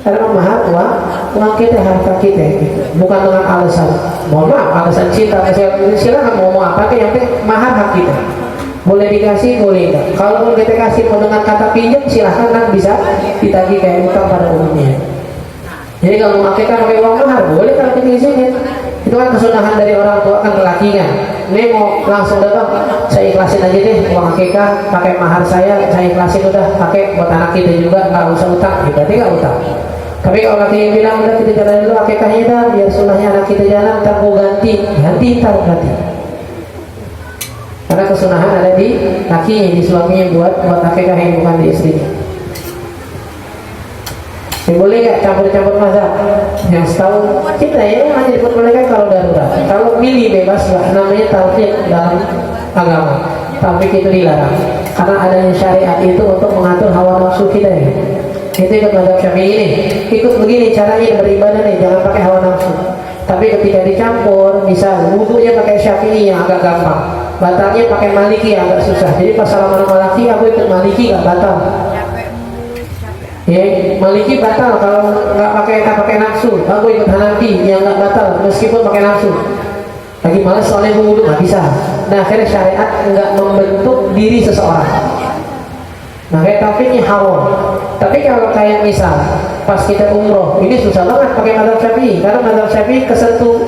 karena mahar uang kita, harta kita gitu. Bukan dengan alasan, mohon maaf, alasan cinta. Silakan mau apa, yang penting mahar hak kita. Boleh dikasih, boleh enggak. Kalau kita kasih dengan kata pinjam, silahkan kan bisa ditagih kayak utang pada umumnya. Jadi kalau mau akikah pakai uang mahar, boleh kalau kita izinin. Itu kan kesunahan dari orang tua kan lelaki kan. Ini mau langsung datang, saya ikhlasin aja deh uang akikah, pakai mahar saya ikhlasin udah, pakai buat anak kita juga, nggak usah utang. Ya, berarti nggak utang. Tapi kalau laki yang bilang udah kita jalan dulu akikahnya dah, biar sunahnya anak kita jalan, ntar mau ganti ntar ganti. Karena kesunahan ada di lakinya, di suaminya buat akikah yang bukan di istrinya. Boleh gak campur-campur mazhab? Yang setahu kita ya hanya diperbolehkan kalau darurat. Kalau milih bebas gak, namanya taufik dalam agama. Taufik itu dilarang karena adanya syariat itu untuk mengatur hawa nafsu kita ya. Itu ikut mazhab Syafi'i ini. Ikut begini caranya beribadah nih, jangan pakai hawa nafsu. Tapi ketika dicampur, misal wudunya pakai Syafi'i yang agak gampang, batalnya pakai Maliki yang agak susah. Jadi pas salaman sama laki, aku ikut Maliki gak batal. Ya, Maliki batal kalau nggak pakai nafsu. Aku ikut Hanafi yang nggak batal meskipun pakai nafsu. Lagi malas soalnya wudhu nggak bisa. Nah akhirnya syariat nggak membentuk diri seseorang. Makanya taufiknya haram. Tapi kalau kayak misal pas kita umroh, ini susah banget pakai mazhab Syafi'i karena mazhab Syafi'i kesentuh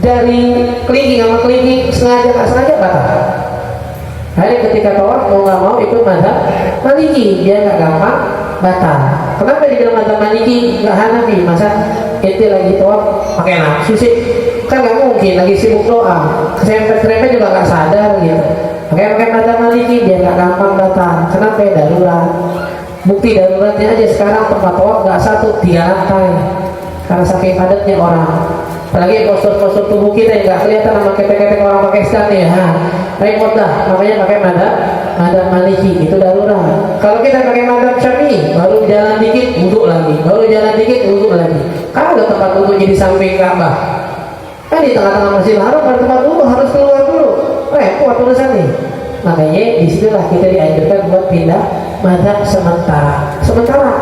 dari kelingking sama kelingking sengaja nggak sengaja batal. Akhirnya ketika tawaf mau nggak mau ikut mazhab Maliki, dia nggak gampang batal. Kenapa dibilang mazhab Maliki nggak Hanafi? Masa ente lagi tawaf pakai nafsu sih? Kan nggak mungkin, lagi sibuk doa, serempet juga nggak sadar gitu. Pakai mazhab Maliki dia nggak gampang batal. Kenapa? Darurat. Bukti daruratnya aja sekarang tempat tawaf nggak 1, 3 lantai karena saking padatnya orang. Apalagi postur-postur tubuh kita yang nggak kelihatan sama ketek-ketek orang Pakistan ya, repot dah. Makanya pakai mazhab Maliki itu darurat. Kalau kita pakai mazhab Syafi'i, baru jalan dikit wudhu lagi, Kalau tempat wudhu di samping Ka'bah, kan di tengah-tengah Masjidil Haram, pada tempat wudhu harus keluar dulu, repot urusan nih. Makanya disitulah kita dianjurkan buat pindah mazhab sementara.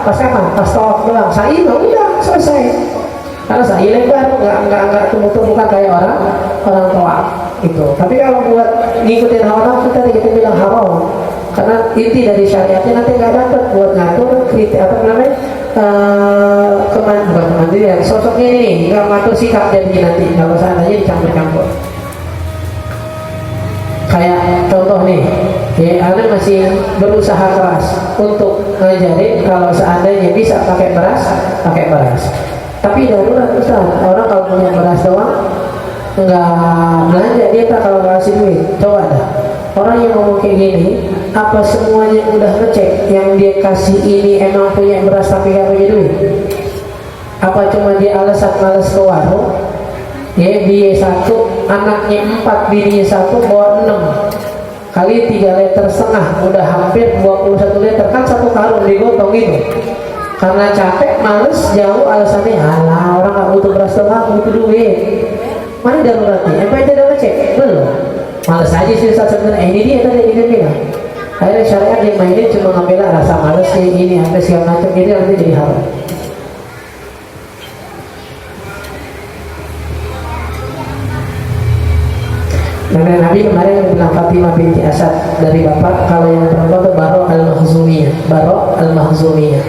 Pas kapan? Pas tawaf doang. Sa'i udah selesai. Karena sa'i lebar, nggak tumbuh-tumbuh kayak orang tawaf itu. Tapi kalau buat ngikutin hawa nafsu tadi kita bilang haram. Karena inti dari syariatnya nanti nggak dapat buat ngatur kemandirian sosoknya ini, nggak ngatur sikap jadi nanti kalau seandainya dicampur-campur. Kayak contoh nih, ya Anda masih berusaha keras untuk ngajarin kalau seandainya bisa pakai beras. Tapi darurat Ustaz, orang kalau punya beras doang nggak belanja, dia tak kalau kasih duit. Coba dah, orang yang ngomong kayak gini, apa semuanya udah ngecek yang dia kasih ini emang punya beras tapi nggak punya duit? Apa cuma dia alasan malas ke warung? Ya dia 1, anaknya 4, bininya 1, bawa 6 kali 3,5 liter, udah hampir 21 liter kan 1 karung digotong gitu. karena capek, males, jauh, alasannya alah orang nggak butuh beras doang, butuh duit. Mana daruratnya? Apa itu udah ngecek? Belum. Males aja sih Ustaz sebenarnya. Ini dia tadi dia bilang. Akhirnya syariat yang mainin cuma ngambil rasa males ini apa segala macam, ini nanti jadi haram. Karena Nabi kemarin bilang Fatimah binti Asad dari bapak, kalau yang perempuan itu Baro al-Makhzumiyah. Baro al-Makhzumiyah.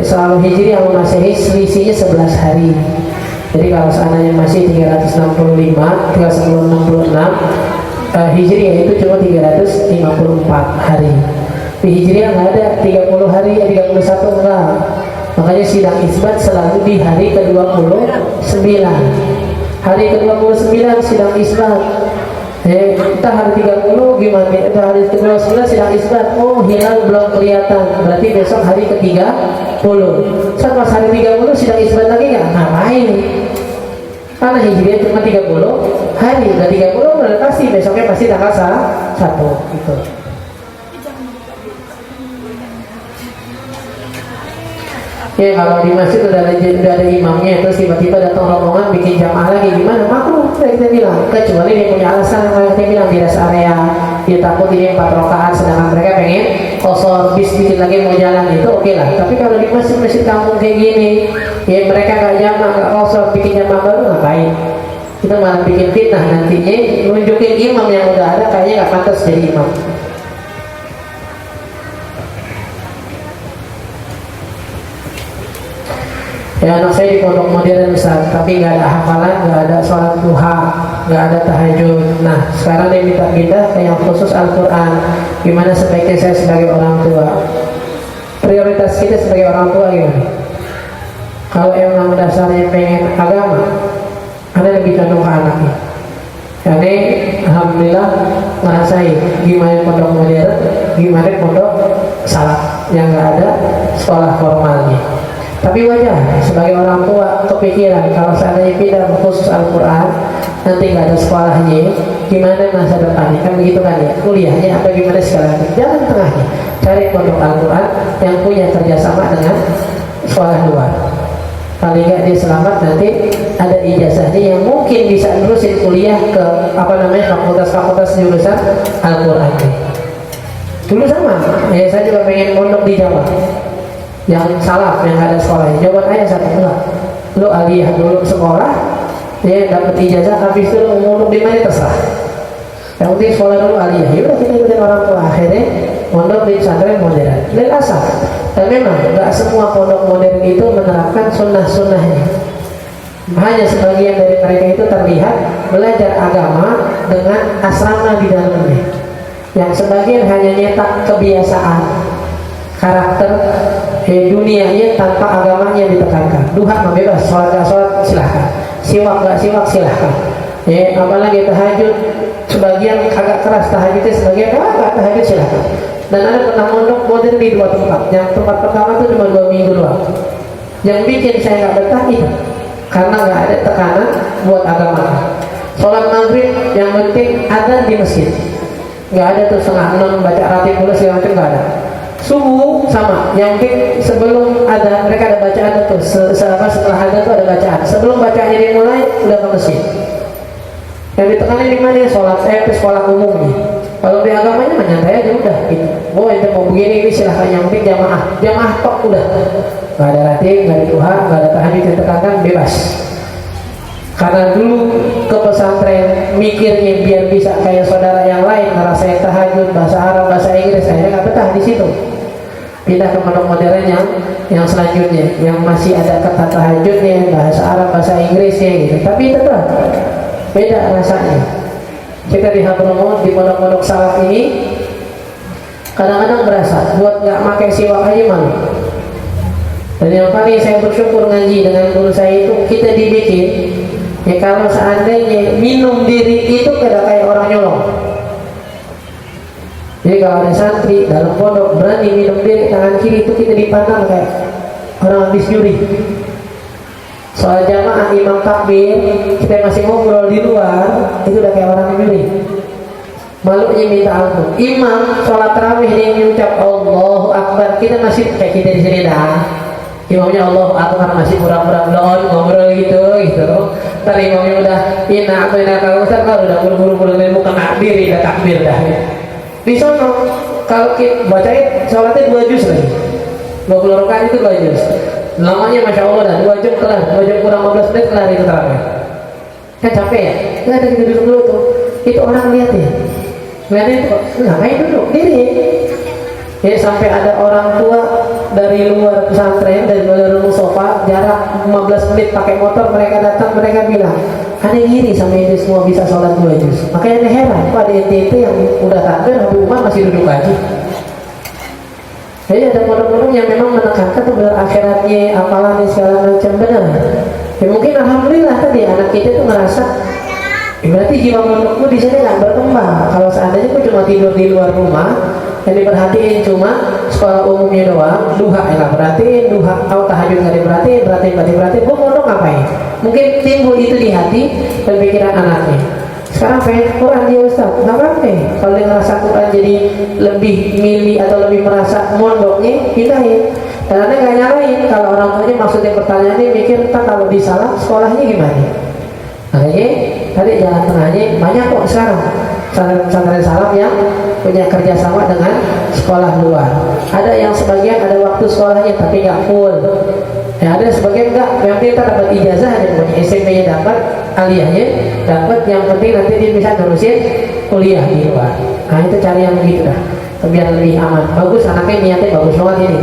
Selalu Hijri yang Masehi selisihnya 11 hari. Jadi kalau seandainya masih 365, 366 Hijri itu cuma 354 hari. Di Hijriah nggak ada 30 hari, 31 enggak. Makanya sidang isbat selalu di hari ke-29. Hari ke-29 sidang isbat. Entah hari 30 gimana, entah hari ke-29 sidang isbat. Oh hilal belum kelihatan, berarti besok hari ke-30. Saat pas hari 30 sidang isbat lagi nggak? Ngapain? Karena Hijriah cuma 30 hari, udah 30 berarti pasti besoknya pasti tanggal 1 gitu. Ya kalau di masjid udah ada imamnya, terus tiba-tiba datang rombongan bikin jamaah lagi, gimana? Makruh, kita bilang. Kecuali dia punya alasan yang kita bilang di rest area, dia takut ini 4 rakaat, sedangkan mereka pengen kosor, bis dikit lagi mau jalan, itu oke lah. Tapi kalau di masjid kampung kayak gini, ya mereka nggak jamaah, nggak kosor, bikin jamaah baru ngapain? Kita malah bikin fitnah nantinya, nunjukin imam yang udah ada kayaknya nggak pantas jadi imam. Ya anak saya di pondok modern Ustaz, tapi nggak ada hafalan, nggak ada sholat duha, nggak ada tahajud. Nah sekarang dia minta kita yang khusus Al-Quran. Gimana sebaiknya saya sebagai orang tua? Prioritas kita sebagai orang tua gimana? Kalau emang dasarnya pengen agama, ada lebih condong ke anaknya. Jadi alhamdulillah ngerasain gimana pondok modern, gimana pondok salaf yang nggak ada sekolah formalnya. Tapi wajar sebagai orang tua kepikiran kalau seandainya pindah khusus Al-Quran nanti nggak ada sekolahnya, gimana masa depannya, kan begitu kan ya, kuliahnya atau gimana sekarang. Jalan tengahnya cari pondok Al-Quran yang punya kerjasama dengan sekolah luar. Paling nggak dia selamat, nanti ada ijazahnya yang mungkin bisa terusin kuliah ke fakultas-fakultas jurusan Al-Quran. Dulu sama, ya saya juga pengen pondok di Jawa yang salaf yang ada sekolahnya. Jawaban ayah satu enggak, lu aliyah dulu sekolah, ya dapat ijazah, habis itu lu mau di mana terserah. Yang penting sekolah dulu aliyah. Ya udah kita ikutin orang tua, akhirnya pondok di pesantren modern. Lil asal. Dan memang enggak semua pondok modern itu menerapkan sunnah-sunnahnya. Hanya sebagian dari mereka itu terlihat belajar agama dengan asrama di dalamnya. Yang sebagian hanya nyetak kebiasaan, karakter dunianya tanpa agamanya ditekankan. Duha mah bebas, sholat gak sholat silahkan, siwak gak siwak silahkan. Ya, apalagi tahajud, sebagian agak keras tahajudnya, sebagian agak tahajud silahkan. Dan ada pernah mondok modern di 2 tempat. Yang tempat pertama itu cuma 2 minggu doang. Yang bikin saya nggak betah itu karena nggak ada tekanan buat agama. Sholat maghrib yang penting adzan di masjid, nggak ada tuh 5:30 baca ratib dulu segala macam, nggak ada. Subuh sama, yang penting sebelum ada mereka ada bacaan tuh, setelah ada tuh ada bacaan. Sebelum bacaannya dimulai udah ke masjid. Yang ditekanin di mana? Sholat sekolah umumnya. Kalau di agamanya menyantai aja udah gitu. Oh itu mau begini ini silahkan, yang penting jamaah tok udah. Gak ada ratib, gak ada duha, gak ada tahajud ditekankan, bebas. Karena dulu ke pesantren mikirnya biar bisa kayak saudara yang lain ngerasain tahajud bahasa Arab, bahasa Inggris, akhirnya nggak betah di situ. Pindah ke pondok modern yang selanjutnya, yang masih ada kata tahajudnya, bahasa Arab, bahasa Inggrisnya gitu. Tapi tetap beda rasanya. Kita di Hadramaut di pondok-pondok salaf ini kadang-kadang berasa buat nggak pakai siwak aja malu. Dan yang paling saya bersyukur ngaji dengan guru saya itu kita dibikin. Ya kalau seandainya minum diri itu kayak orang nyolong. Jadi kalau ada santri dalam pondok berani minum diri tangan kiri, itu kita dipandang kayak orang habis nyuri. Soal jamaah imam takbir, kita masih ngobrol di luar, itu udah kayak orang nyuri. Malunya minta ampun. Imam sholat tarawih dia mengucap Allahu Akbar, kita masih kayak kita di sini dah. imamnya Allah Akbar masih pura-pura doon ngobrol gitu. Ntar imamnya udah ina apa ina kalau Ustaz kalau udah buru-buru ilmu kena diri udah takbir dah. Di sono kalau kita bacain sholatnya 2 juz lagi, 20 rakaat itu 2 juz. Lamanya masya Allah dah 2 jam kelar, 2 jam kurang 15 menit kelar itu terawih. Kan capek ya? Nggak ada gitu dulu tuh. Itu orang lihat ya. Lihatnya itu ngapain duduk diri. Ya sampai ada orang tua dari luar pesantren dari luar musofa jarak 15 menit pakai motor mereka datang mereka bilang aneh ngiri sama ini semua bisa sholat 2 juz. Makanya aneh heran kok ada NTT yang udah takbir Habib Umar masih duduk aja. Jadi ada pondok-pondok yang memang menekankan tuh benar akhiratnya amalan segala macam benar. Ya mungkin alhamdulillah tadi anak kita tuh ngerasa berarti jiwa pondokku di sini nggak berkembang. Kalau seandainya aku cuma tidur di luar rumah yang diperhatiin cuma sekolah umumnya doang, duha ya nggak perhatiin, duha atau tahajud nggak diperhatiin, gua pondok ngapain? Mungkin timbul itu di hati dan pikiran anaknya. Sekarang pengen Quran dia Ustaz, nggak apa-apa. Kalau dia ngerasa Quran jadi lebih milih atau lebih merasa mondoknya, pindahin. Dan aneh nggak nyalain kalau orang tuanya maksudnya pertanyaannya mikir entah kalau di salah sekolahnya gimana. Makanya tadi jalan tengahnya banyak kok sekarang pesantren salaf yang punya kerjasama dengan sekolah luar. Ada yang sebagian ada waktu sekolahnya tapi nggak full. Ya, ada sebagian enggak, yang penting kita dapat ijazah aja pokoknya SMP-nya dapat, aliyahnya dapat, yang penting nanti dia bisa terusin kuliah di luar. Nah itu cari yang begitu dah, biar lebih aman. Bagus anaknya niatnya bagus banget ini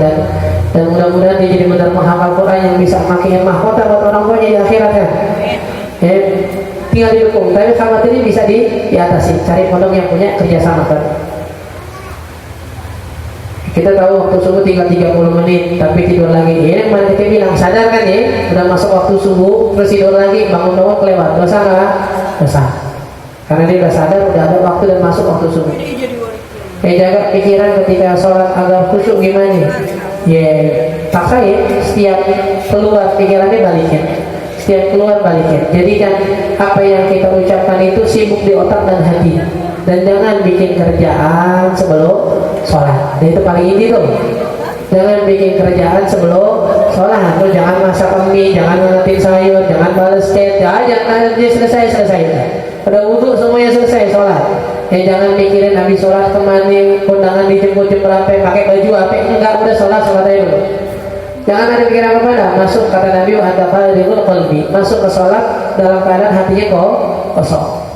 dan mudah-mudahan dia jadi benar menghafal Quran yang bisa makin mahkota buat orang tuanya di akhirat kan. Ya, tinggal didukung, tapi khawatir ini bisa diatasi. Cari pondok yang punya kerjasama kan. Kita tahu waktu subuh tinggal 30 menit tapi tidur lagi. Ini yang kita bilang sadar kan ya, udah masuk waktu subuh terus tidur lagi, bangun kelewat, dosa nggak? Dosa. Karena dia udah sadar udah ada waktu dan masuk waktu subuh. Jaga pikiran ketika sholat agar khusyuk gimana? Ya paksa ya, setiap keluar pikirannya balikin. Setiap keluar balikin. Jadikan apa yang kita ucapkan itu sibuk di otak dan hati. Dan jangan bikin kerjaan sebelum sholat. Dan itu paling inti tuh. Jangan bikin kerjaan sebelum sholat. Tuh jangan masak mie, jangan ngeliatin sayur, jangan balas chat. Jangan dia selesai. Udah wudhu semuanya selesai sholat. Jangan mikirin habis sholat kemana, kondangan dijemput jam berapa, pakai baju apa. Enggak, udah sholat aja dulu. Jangan ada pikiran apa-apa. Masuk kata Nabi ada qalbul qalbi. Masuk ke sholat dalam keadaan hatinya kosong.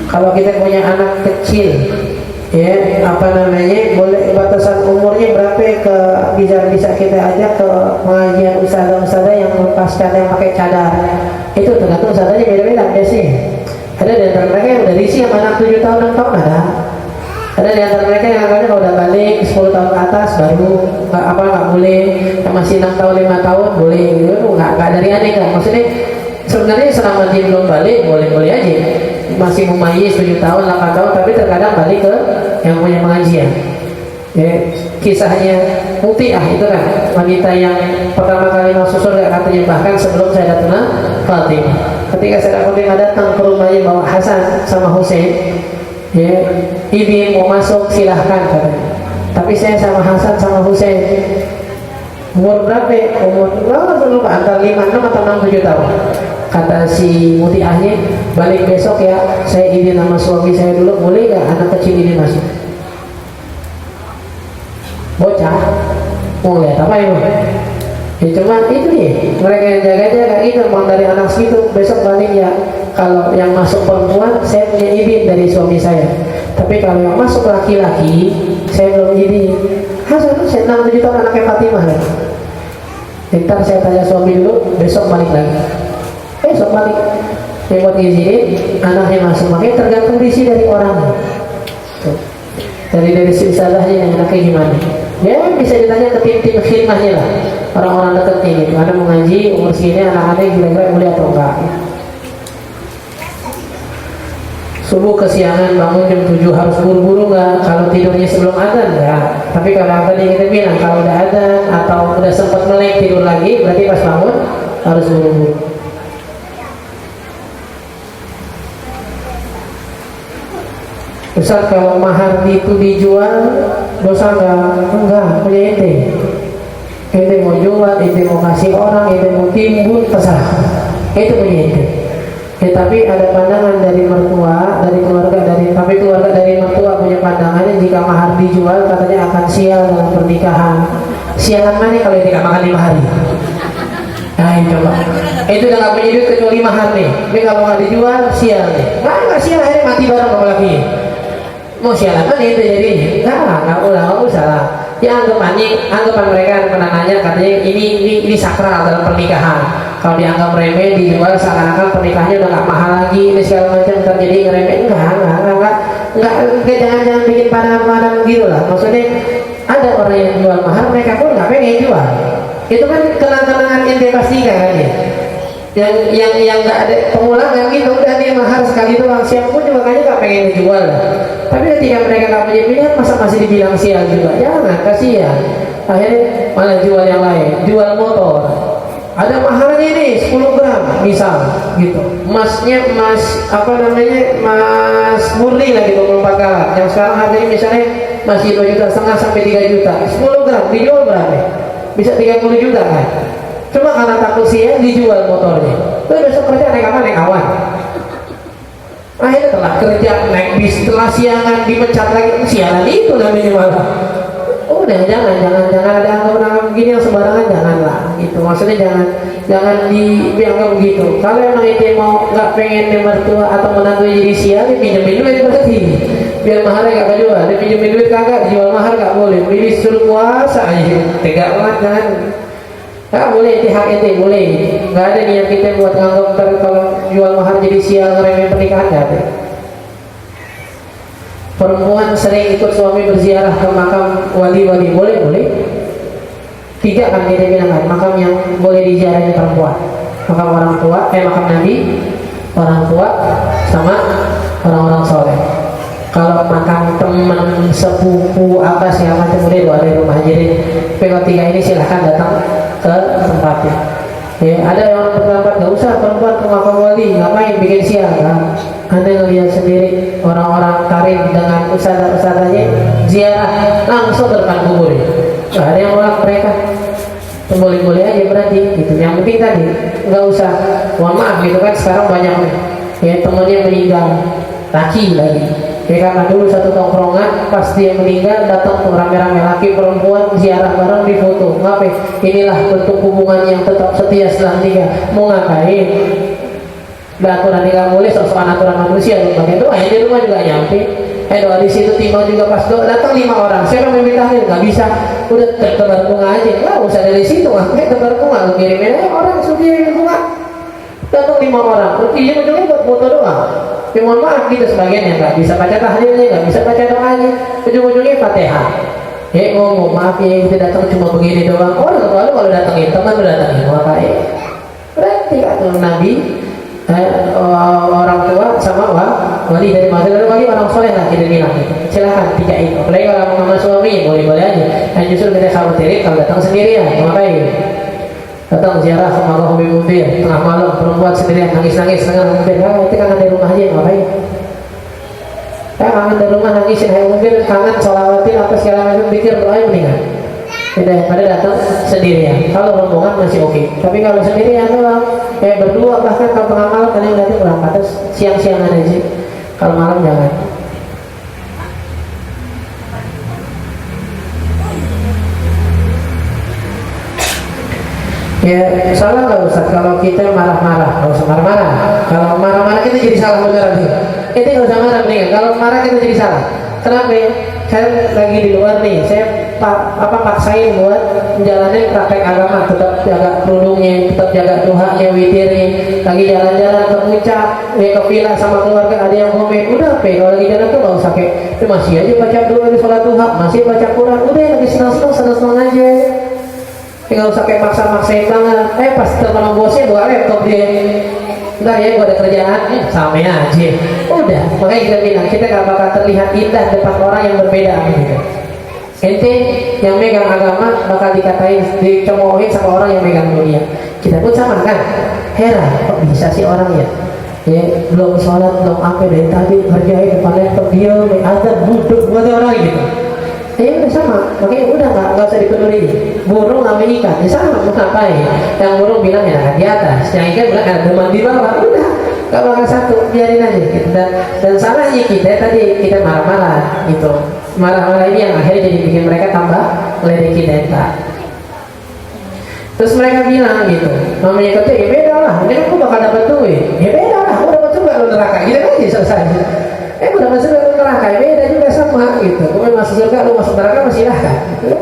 Kalau kita punya anak kecil, ya boleh batasan umurnya berapa bisa kita ajak ke pengajian ustazah yang lepaskan yang pakai cadar. Itu tergantung ustazahnya beda-beda sih. Ada di antara mereka yang udah risi sama anak 7 tahun 6 tahun ada. Ada di antara mereka yang kadang kalau udah balik 10 tahun ke atas baru nggak boleh. Yang masih 6 tahun 5 tahun boleh. Nggak dari aneh kan. Maksudnya sebenarnya selama dia belum balik boleh aja. Masih mumayyiz 7 tahun 8 tahun tapi terkadang balik ke yang punya pengajian. Ya, kisahnya Mutiah itu kan wanita yang pertama kali masuk surga katanya bahkan sebelum Sayyidatuna Fatimah. Ketika Sayyidatuna Fatimah datang ke rumahnya bawa Hasan sama Husain, ya, ibu mau masuk silahkan katanya. Tapi saya sama Hasan sama Husain umur berapa? Lupa antara 5, 6 atau 6, 7 tahun. Kata si Mutiahnya balik besok ya, saya izin sama suami saya dulu, boleh gak anak kecil ini masuk? Bocah mau lihat apa itu? Ya cuma itu nih, mereka yang jaga gitu, mau dari anak segitu besok balik ya. Kalau yang masuk perempuan saya punya izin dari suami saya, tapi kalau yang masuk laki-laki saya belum izin. Hasan saya 6-7 tahun anaknya Fatimah kan. Ntar saya tanya suami dulu, besok balik lagi. Besok balik, dia buat izinin anaknya masuk. Makanya tergantung isi dari orang. Dari silsilahnya yang anaknya gimana. Ya bisa ditanya ke tim-tim khidmahnya lah, orang-orang dekat ini. Ada mau ngaji umur segini anak-anaknya kira-kira boleh atau enggak. Subuh kesiangan bangun jam 7 harus buru-buru nggak? Kalau tidurnya sebelum adzan nggak. Tapi kalau tadi kita bilang kalau udah adzan atau udah sempat melek tidur lagi berarti pas bangun harus buru-buru. Ustaz kalau mahar itu dijual dosa enggak punya ente mau jual, ente mau kasih orang, ente mau timbun, terserah, itu punya ente. Tapi ada pandangan dari mertua, dari keluarga, tapi keluarga dari mertua punya pandangannya jika mahar dijual katanya akan sial dalam pernikahan. Sialan mana kalau tidak makan 5 hari? Nah coba, itu udah gak punya duit kecuali mahar nih. Tapi kalau nggak dijual sial nih. Nggak sial akhirnya mati bareng sama laki. Mau sialan mana itu jadinya? Nggak usah lah. Ya anggapan mereka penangannya katanya ini sakral dalam pernikahan. Kalau dianggap remeh dijual seakan-akan pernikahannya udah nggak mahal lagi, ini segala macam terjadi ngeremeh. Enggak, jangan bikin pandangan gitu lah. Maksudnya ada orang yang jual mahal, mereka pun nggak pengen jual. Itu kan kenangan yang dia pastikan kan ya. Yang nggak ada pengulangan gitu, udah dia mahal sekali doang, siapa pun juga kayaknya nggak pengen dijual lah. Tapi ketika mereka nggak punya pilihan, masa masih dibilang sial juga? Jangan, kasihan. Akhirnya malah jual yang lain, jual motor. Ada mahalnya nih 10 gram misal gitu. Mas murni lah gitu 24 karat. Yang sekarang harganya misalnya masih 2,5 juta sampai 3 juta. 10 gram dijual berapa? Bisa 30 juta kan? Cuma karena takut sial dijual motornya. Terus besok kerja naik apa? Naik awan. Akhirnya telah kerja naik bis, setelah siangan dipecat lagi, sialan itu namanya malah. Udah jangan ada anggapan begini yang sembarangan, janganlah gitu. Maksudnya jangan dianggap begitu. Kalau emang itu mau nggak pengen mertua atau menantu jadi sial, dia pinjemin duit berarti biar maharnya nggak kejual. Dia pinjemin duit kagak, dijual mahar nggak boleh. Beli disuruh puasa aja, tega banget kan? Nggak boleh, itu hak ente boleh. Nggak ada niat kita buat nganggap kalau jual mahar jadi sial ngeremeh pernikahan, nggak ada. Perempuan sering ikut suami berziarah ke makam wali-wali, boleh? 3 kan kita bilang kan, makam yang boleh diziarahi perempuan. Makam orang tua, makam Nabi, orang tua, sama orang-orang soleh. Kalau makam teman, sepupu, apa segala macam boleh doa di rumah. Jadi kalau 3 ini silahkan datang ke tempatnya. Ya, ada yang orang berpendapat nggak usah perempuan ke makam wali, ngapain bikin sial kan? Anda ngelihat sendiri orang-orang karim dengan ustadzah-ustadzahnya ziarah langsung ke depan kubur. Nggak ada yang menolak mereka. Boleh-boleh aja berarti gitu. Yang penting tadi nggak usah. Mohon maaf gitu kan sekarang banyak ya temannya meninggal, laki lagi. Ya karena dulu satu tongkrongan pas dia meninggal datang tuh rame-rame laki perempuan ziarah bareng di foto. Ngapain? Inilah bentuk hubungan yang tetap setia setelah nikah. Mau ngapain? Aturan nikah boleh, soal aturan manusia. Bagian doa di rumah juga nyampe. Doa di situ timbang juga pas doa datang 5 orang. Siapa yang minta tahlil? Nggak bisa. Udah tebar bunga aja. Nggak usah dari situ. Tebar bunga, lu kirimin aja orang sudah kirim bunga. Datang 5 orang. Ujung-ujungnya buat foto doang. Ya mohon maaf gitu sebagian yang nggak bisa baca tahlilnya, nggak bisa baca doanya, ujung-ujungnya Fatihah. Ya ngomong maaf ya kita datang cuma begini doang. Kalau datangin teman udah datangin ngapain? Berarti kata Nabi orang tua sama wali dari wali orang soleh lah kita bilang gitu. Silakan 3 itu. Apalagi kalau sama suami boleh-boleh aja. Dan justru kita khawatirin kalau datang sendirian ngapain? Datang ziarah ke makam Umi Mumpir tengah malam, perempuan sendirian nangis-nangis tengah Mumpir. Itu kangen dari rumah aja ngapain? Kangen dari rumah nangisin hai Mumpir, kangen sholawatin apa segala macam, pikir doain mendingan. Tidak pada datang sendirian. Kalau rombongan masih oke. Tapi kalau sendirian doang, berdua bahkan kalau tengah malam kalian datang berangkat terus siang-siangan aja. Kalau malam jangan. Ya salah nggak Ustaz kalau kita marah-marah? Nggak usah marah-marah. Kalau marah-marah kita jadi salah beneran nih. Kita nggak usah marah nih. Kalau marah kita jadi salah. Kenapa ya? Saya lagi di luar nih. Saya paksain buat menjalani praktek agama, tetap jaga kerudungnya, tetap jaga duhanya, witirnya. Lagi jalan-jalan ke puncak, ke villa sama keluarga ada yang komen. Udah kalau lagi jalan tuh nggak usah itu masih aja baca doa di sholat duha, masih baca Quran. Udah lagi senang-senang aja. Tinggal usah kayak maksa-maksain banget. Pas telepon bosnya bawa laptop dia. Ntar ya gua ada kerjaan, sama aja. Udah, makanya kita bilang kita gak bakal terlihat indah depan orang yang berbeda gitu. Ente yang megang agama bakal dikatain, dicemoohin sama orang yang megang dunia. Kita pun sama kan? Heran, kok bisa sih orang ya? ya belum sholat belum apa dari tadi kerjain depan laptop dia azan duduk buat orang gitu. Ya udah sama, makanya udah nggak usah dipeduli. Burung sama ikan, ya sama mau ngapain? Yang burung bilang ya di atas, yang ikan bilang teman di bawah, udah nggak bakal satu, biarin aja gitu. Dan salahnya kita tadi kita marah-marah gitu, marah-marah ini yang akhirnya jadi bikin mereka tambah ledekin kita. Terus mereka bilang gitu, mamanya kerja ya beda lah, ini aku bakal dapat duit, ya beda lah, aku dapat surga lu neraka, gitu aja selesai. Aku dapat surga lu neraka, ya beda juga sama gitu. Aku masuk surga, lu masuk neraka masih silahkan. Gitu.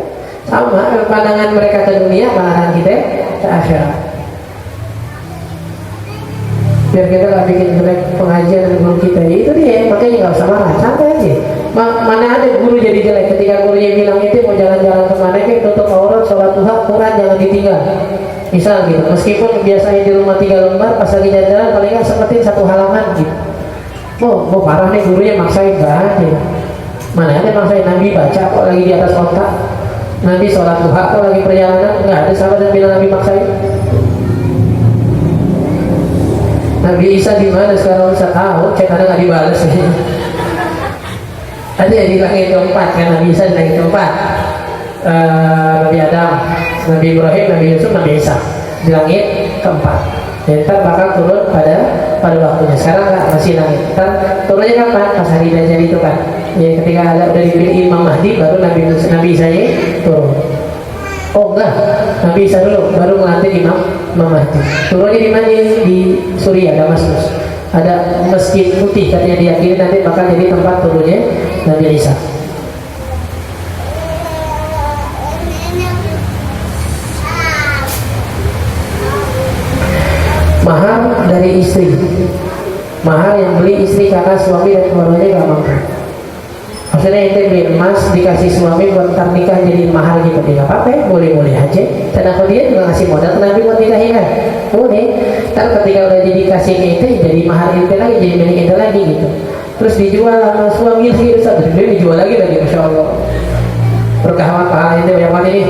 Sama pandangan mereka ke dunia, pandangan kita ke akhirat. Biar kita gak bikin jelek pengajian dan guru kita, itu dia, makanya gak usah marah, santai aja. Mana ada guru jadi jelek ketika gurunya bilang itu mau jalan-jalan kemana kayak tutup aurat, sholat duha, Quran jangan ditinggal. Misal gitu, meskipun biasanya di rumah 3 lembar, pas lagi jalan-jalan paling nggak sempetin 1 halaman gitu. Oh parah nih gurunya maksain banget ya. Mana ada maksain, Nabi baca kok lagi di atas kota, Nabi sholat duha kok lagi perjalanan, nggak ada sahabat yang bilang Nabi maksain. Nabi Isa di mana sekarang bisa tahu, cek ada nggak dibalas ya. Ada yang di langit keempat kan, Nabi Isa di langit keempat, Nabi Adam, Nabi Ibrahim, Nabi Yusuf, Nabi Isa di langit keempat. Dan ntar bakal turun pada waktunya. Sekarang nggak, masih langit. Ntar turunnya kapan? Pas hari Dajjal itu kan. Ya, ketika ada udah dipilih Imam Mahdi, baru Nabi Isa turun. Oh enggak, Nabi Isa dulu, baru melantik Imam Mahdi. Turunnya di mana? Di Suriah, Damaskus. Ada masjid putih katanya diyakini nanti bakal jadi tempat turunnya Nabi Isa. Mahar dari istri, mahar yang beli istri karena suami dan keluarganya gak mampu. Maksudnya ente beli emas dikasih suami buat ntar nikah jadi mahar gitu, dia gak apa-apa ya, boleh-boleh aja. Dan aku dia juga ngasih modal ke Nabi buat nikahin kan, boleh. Ntar ketika udah jadi kasih ke ente jadi mahar ente lagi, jadi milik ente lagi gitu. Terus dijual sama suami lagi, terus dijual lagi, Masya Allah. Berkah pahala ente banyak banget ini.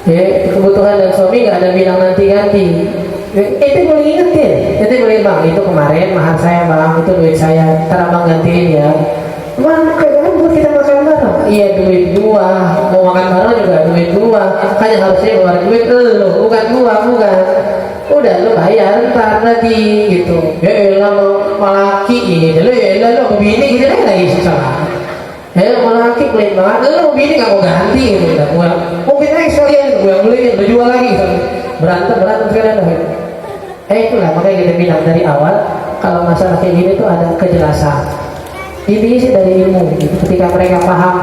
Ya, kebutuhan dan suami gak ada bilang nanti ganti. Ente boleh ingetin, ente boleh bang itu kemarin mahar saya bang, itu duit saya, ntar abang gantiin ya. Mana kayak buat kita makan bareng? Iya duit gua, mau makan bareng juga duit gua. Hanya harusnya keluar duit lu, bukan gua, bukan. Udah lu bayar ntar nanti gitu. Ya elah mau laki ini, lu elah lu bini gitu lagi susah. Ya laki pelit banget, lu bini nggak mau ganti gitu. Gua mungkin aja sekalian gua yang beliin, lu jual lagi gitu. Berantem sekalian dah. Itulah makanya kita bilang dari awal kalau masalah kayak gini tuh ada kejelasan. Ini sih dari ilmu gitu. Ketika mereka paham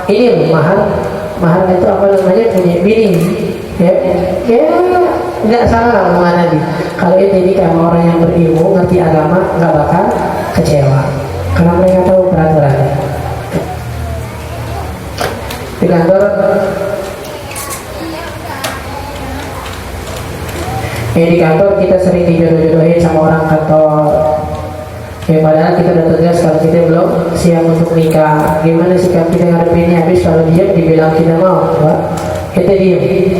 ini loh mahar itu apa namanya punya bini ya nggak salah omongan Nabi. Kalau itu nikah sama orang yang berilmu ngerti agama nggak bakal kecewa karena mereka tahu peraturannya. Di kantor di kantor kita sering dijodoh-jodohin sama orang kantor. Padahal kita udah tegas kalau kita belum siap untuk nikah. Gimana sikap kita ngadepinnya? Habis kalau dia dibilang kita mau, kita diem.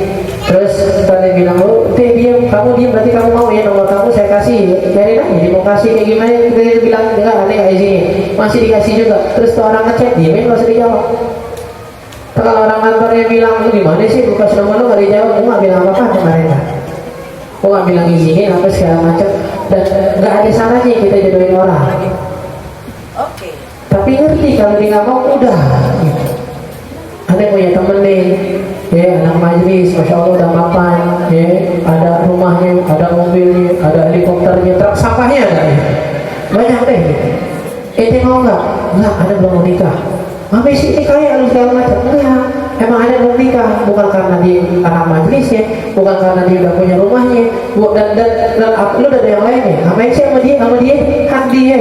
Terus kita bilang, oh, diam, kamu diem berarti kamu mau ya, nomor kamu saya kasih. Biarin aja, jadi mau kasih kayak gimana? Kita bilang enggak, aneh kayak sini. Masih dikasih juga. Terus tuh orang ngechat, diemin nggak usah dijawab. Kalau orang kantornya bilang, lu gimana sih? Buka nomor lu nggak dijawab, lu nggak bilang apa-apa kemarin kan? Aku nggak bilang izinin apa segala macam. Dan nggak ada salahnya kita jodohin orang. Oke. Tapi ngerti kalau dia nggak mau udah. Ada punya temen nih, ya anak majlis, masya Allah udah mapan, ya ada rumahnya, ada mobilnya, ada helikopternya, truk sampahnya ada, ya. Banyak deh. Ente mau nggak? Nggak, ada belum mau nikah. Mami sih ini kaya lu segala macam. Enggak, emang ada belum nikah, bukan karena dia anak majlisnya, bukan karena dia udah punya rumahnya, dan lu udah ada yang lain ya. Ngapain sih sama dia kan dia.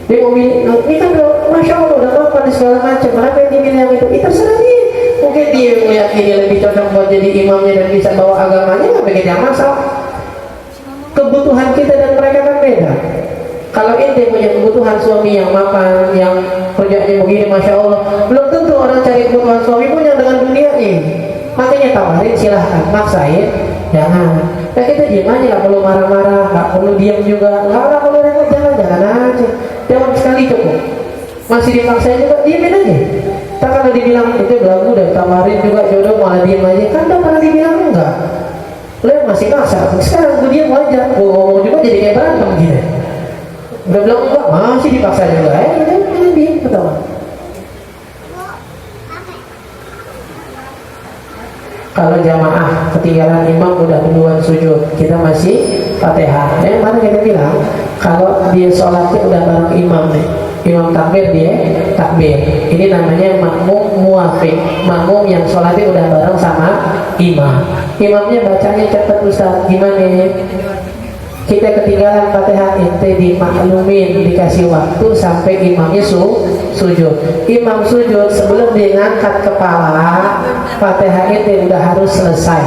Dia mau milih, ini kan udah, masya Allah udah mapan segala macam. Kenapa yang dimilih yang itu? Itu terserah dia. Mungkin dia meyakini lebih cocok buat jadi imamnya dan bisa bawa agamanya, nggak bikin yang masalah. Kebutuhan kita dan mereka kan beda. Kalau ente punya kebutuhan suami yang mapan, yang kerjanya begini, masya Allah, belum tentu orang cari kebutuhan suami pun yang dengan dunianya. Makanya tawarin silahkan, maksain jangan. Nah kita diem aja, nggak perlu marah-marah, nggak perlu diam juga, nggak perlu repot, jalan-jalan aja, jawab sekali cukup. Masih dipaksain juga, diemin aja. Tak kalau dibilang itu belagu udah tawarin juga jodoh malah diem aja, kan udah pernah dibilang enggak. Lihat masih maksa, sekarang gue diem aja, gue ngomong juga jadi kayak berantem gini. Udah bilang enggak, masih dipaksa juga, udah diem, ketawa. Kalau jamaah ketinggalan imam udah duluan sujud, kita masih Fatihah. Mana kita bilang kalau dia sholatnya udah bareng imam nih, imam takbir dia takbir. Ini namanya makmum muafiq, makmum yang sholatnya udah bareng sama imam. Imamnya bacanya cepet Ustaz, gimana ya? Kita ketinggalan Fatihah, ente dimaklumin, dikasih waktu sampai imamnya sujud. Imam sujud sebelum dia ngangkat kepala, Fatihah ente udah harus selesai.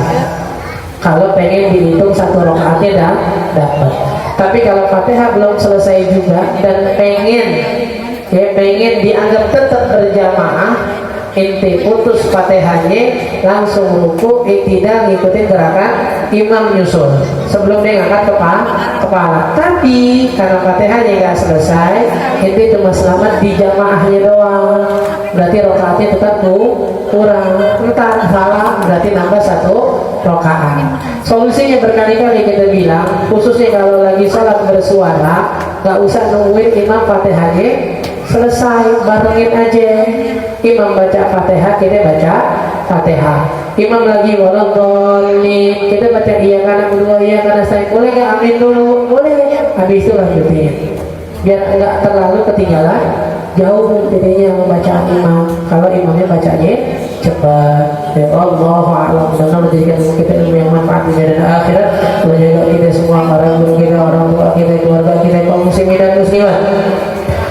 Kalau pengen dihitung satu rakaatnya dah dapat. Tapi kalau Fatihah belum selesai juga dan pengen dianggap tetap berjamaah, ente putus Fatihahnya langsung ruku, tidak ngikutin gerakan imam nyusul sebelum dia ngangkat kepala. Tapi karena Fatihahnya nggak selesai, ente cuma selamat di jamaahnya doang, berarti rakaatnya tetap kurang. Entar salah berarti nambah satu rakaat. Solusinya berkali-kali kita bilang, khususnya kalau lagi sholat bersuara, nggak usah nungguin imam Fatihahnya selesai, barengin aja. Imam baca Fatihah, kita baca Fatihah. Imam lagi waladhdallin, kita baca iya karena berdua, iya karena saya. Boleh nggak amin dulu? Boleh. Habis itu lanjutin, biar nggak terlalu ketinggalan jauh jadinya membaca imam. Kalau imamnya bacanya cepat. Ya Allah a'lam. Dan menjadikan kita ilmu yang manfaat di dunia dan akhirat. Menjaga kita semua, para guru kita, orang tua kita, keluarga kita, kaum muslimin dan muslimat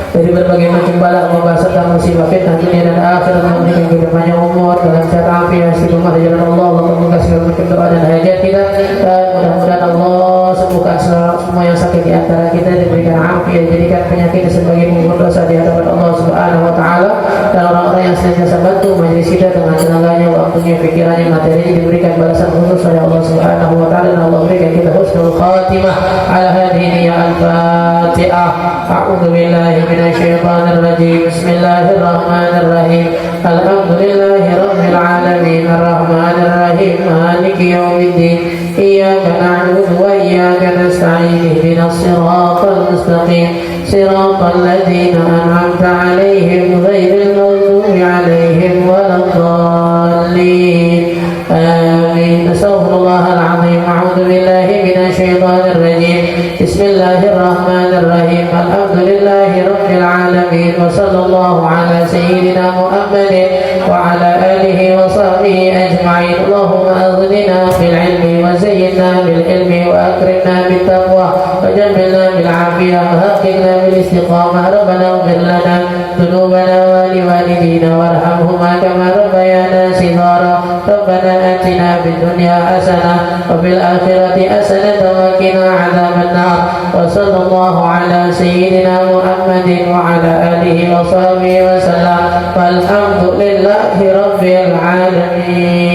dari berbagai macam bala, membahas tentang musibah fitnah dunia dan akhirat, memberikan kita panjang umur dalam sehat afiat, istiqomah di jalan Allah. Allah membuka segala macam doa dan hajat kita, dan mudah-mudahan Allah sembuhkan semua yang sakit di antara kita, diberikan afiat, jadikan penyakit sebagai pengampun dosa di hadapan Allah Subhanahu wa taala. Dan orang-orang yang senantiasa bantu majelis kita dengan tenaganya, waktunya, pikirannya, materinya, diberikan balasan khusus oleh Allah Subhanahu wa taala, dan Allah berikan kita husnul khatimah. Ala hadhihi ya al-Fatihah. A'udzu billahi minasyaitonir rajim. Bismillahirrahmanirrahim. Alhamdulillahi rabbil alamin, arrahmanir rahim, maliki yaumiddin. Iyyaka na'budu wa iyyaka nasta'in. Ihdinas siratal mustaqim. Siratal ladzina an'amta 'alaihim ghairil maghdubi 'alaihim waladdallin. Amin. Astaghfirullahal 'azim. A'udzu billahi minasyaitonir rajim. Bismillahirrahmanirrahim. Alhamdulillahi rabbil alamin, wa sallallahu ala sayyidina Muhammadin wa ala alihi wa sahbihi ajma'in. Allahumma aghnina bil ilmi wa zayyinna bil ilmi wa akrimna bit taqwa wa jamilna bil afiyah wa haqqina bil istiqamah. Rabbana ighfir lana dhunubana wa liwalidina warhamhuma kama rabbayana shighara. Rabbana atina fid dunya hasanah wa fil akhirati hasanah wa qina adzaban nar. Wa sallallahu ala sayyidina Muhammadin wa ala alihi wa sahbihi wa sallam. Walhamdulillahi rabbil alamin.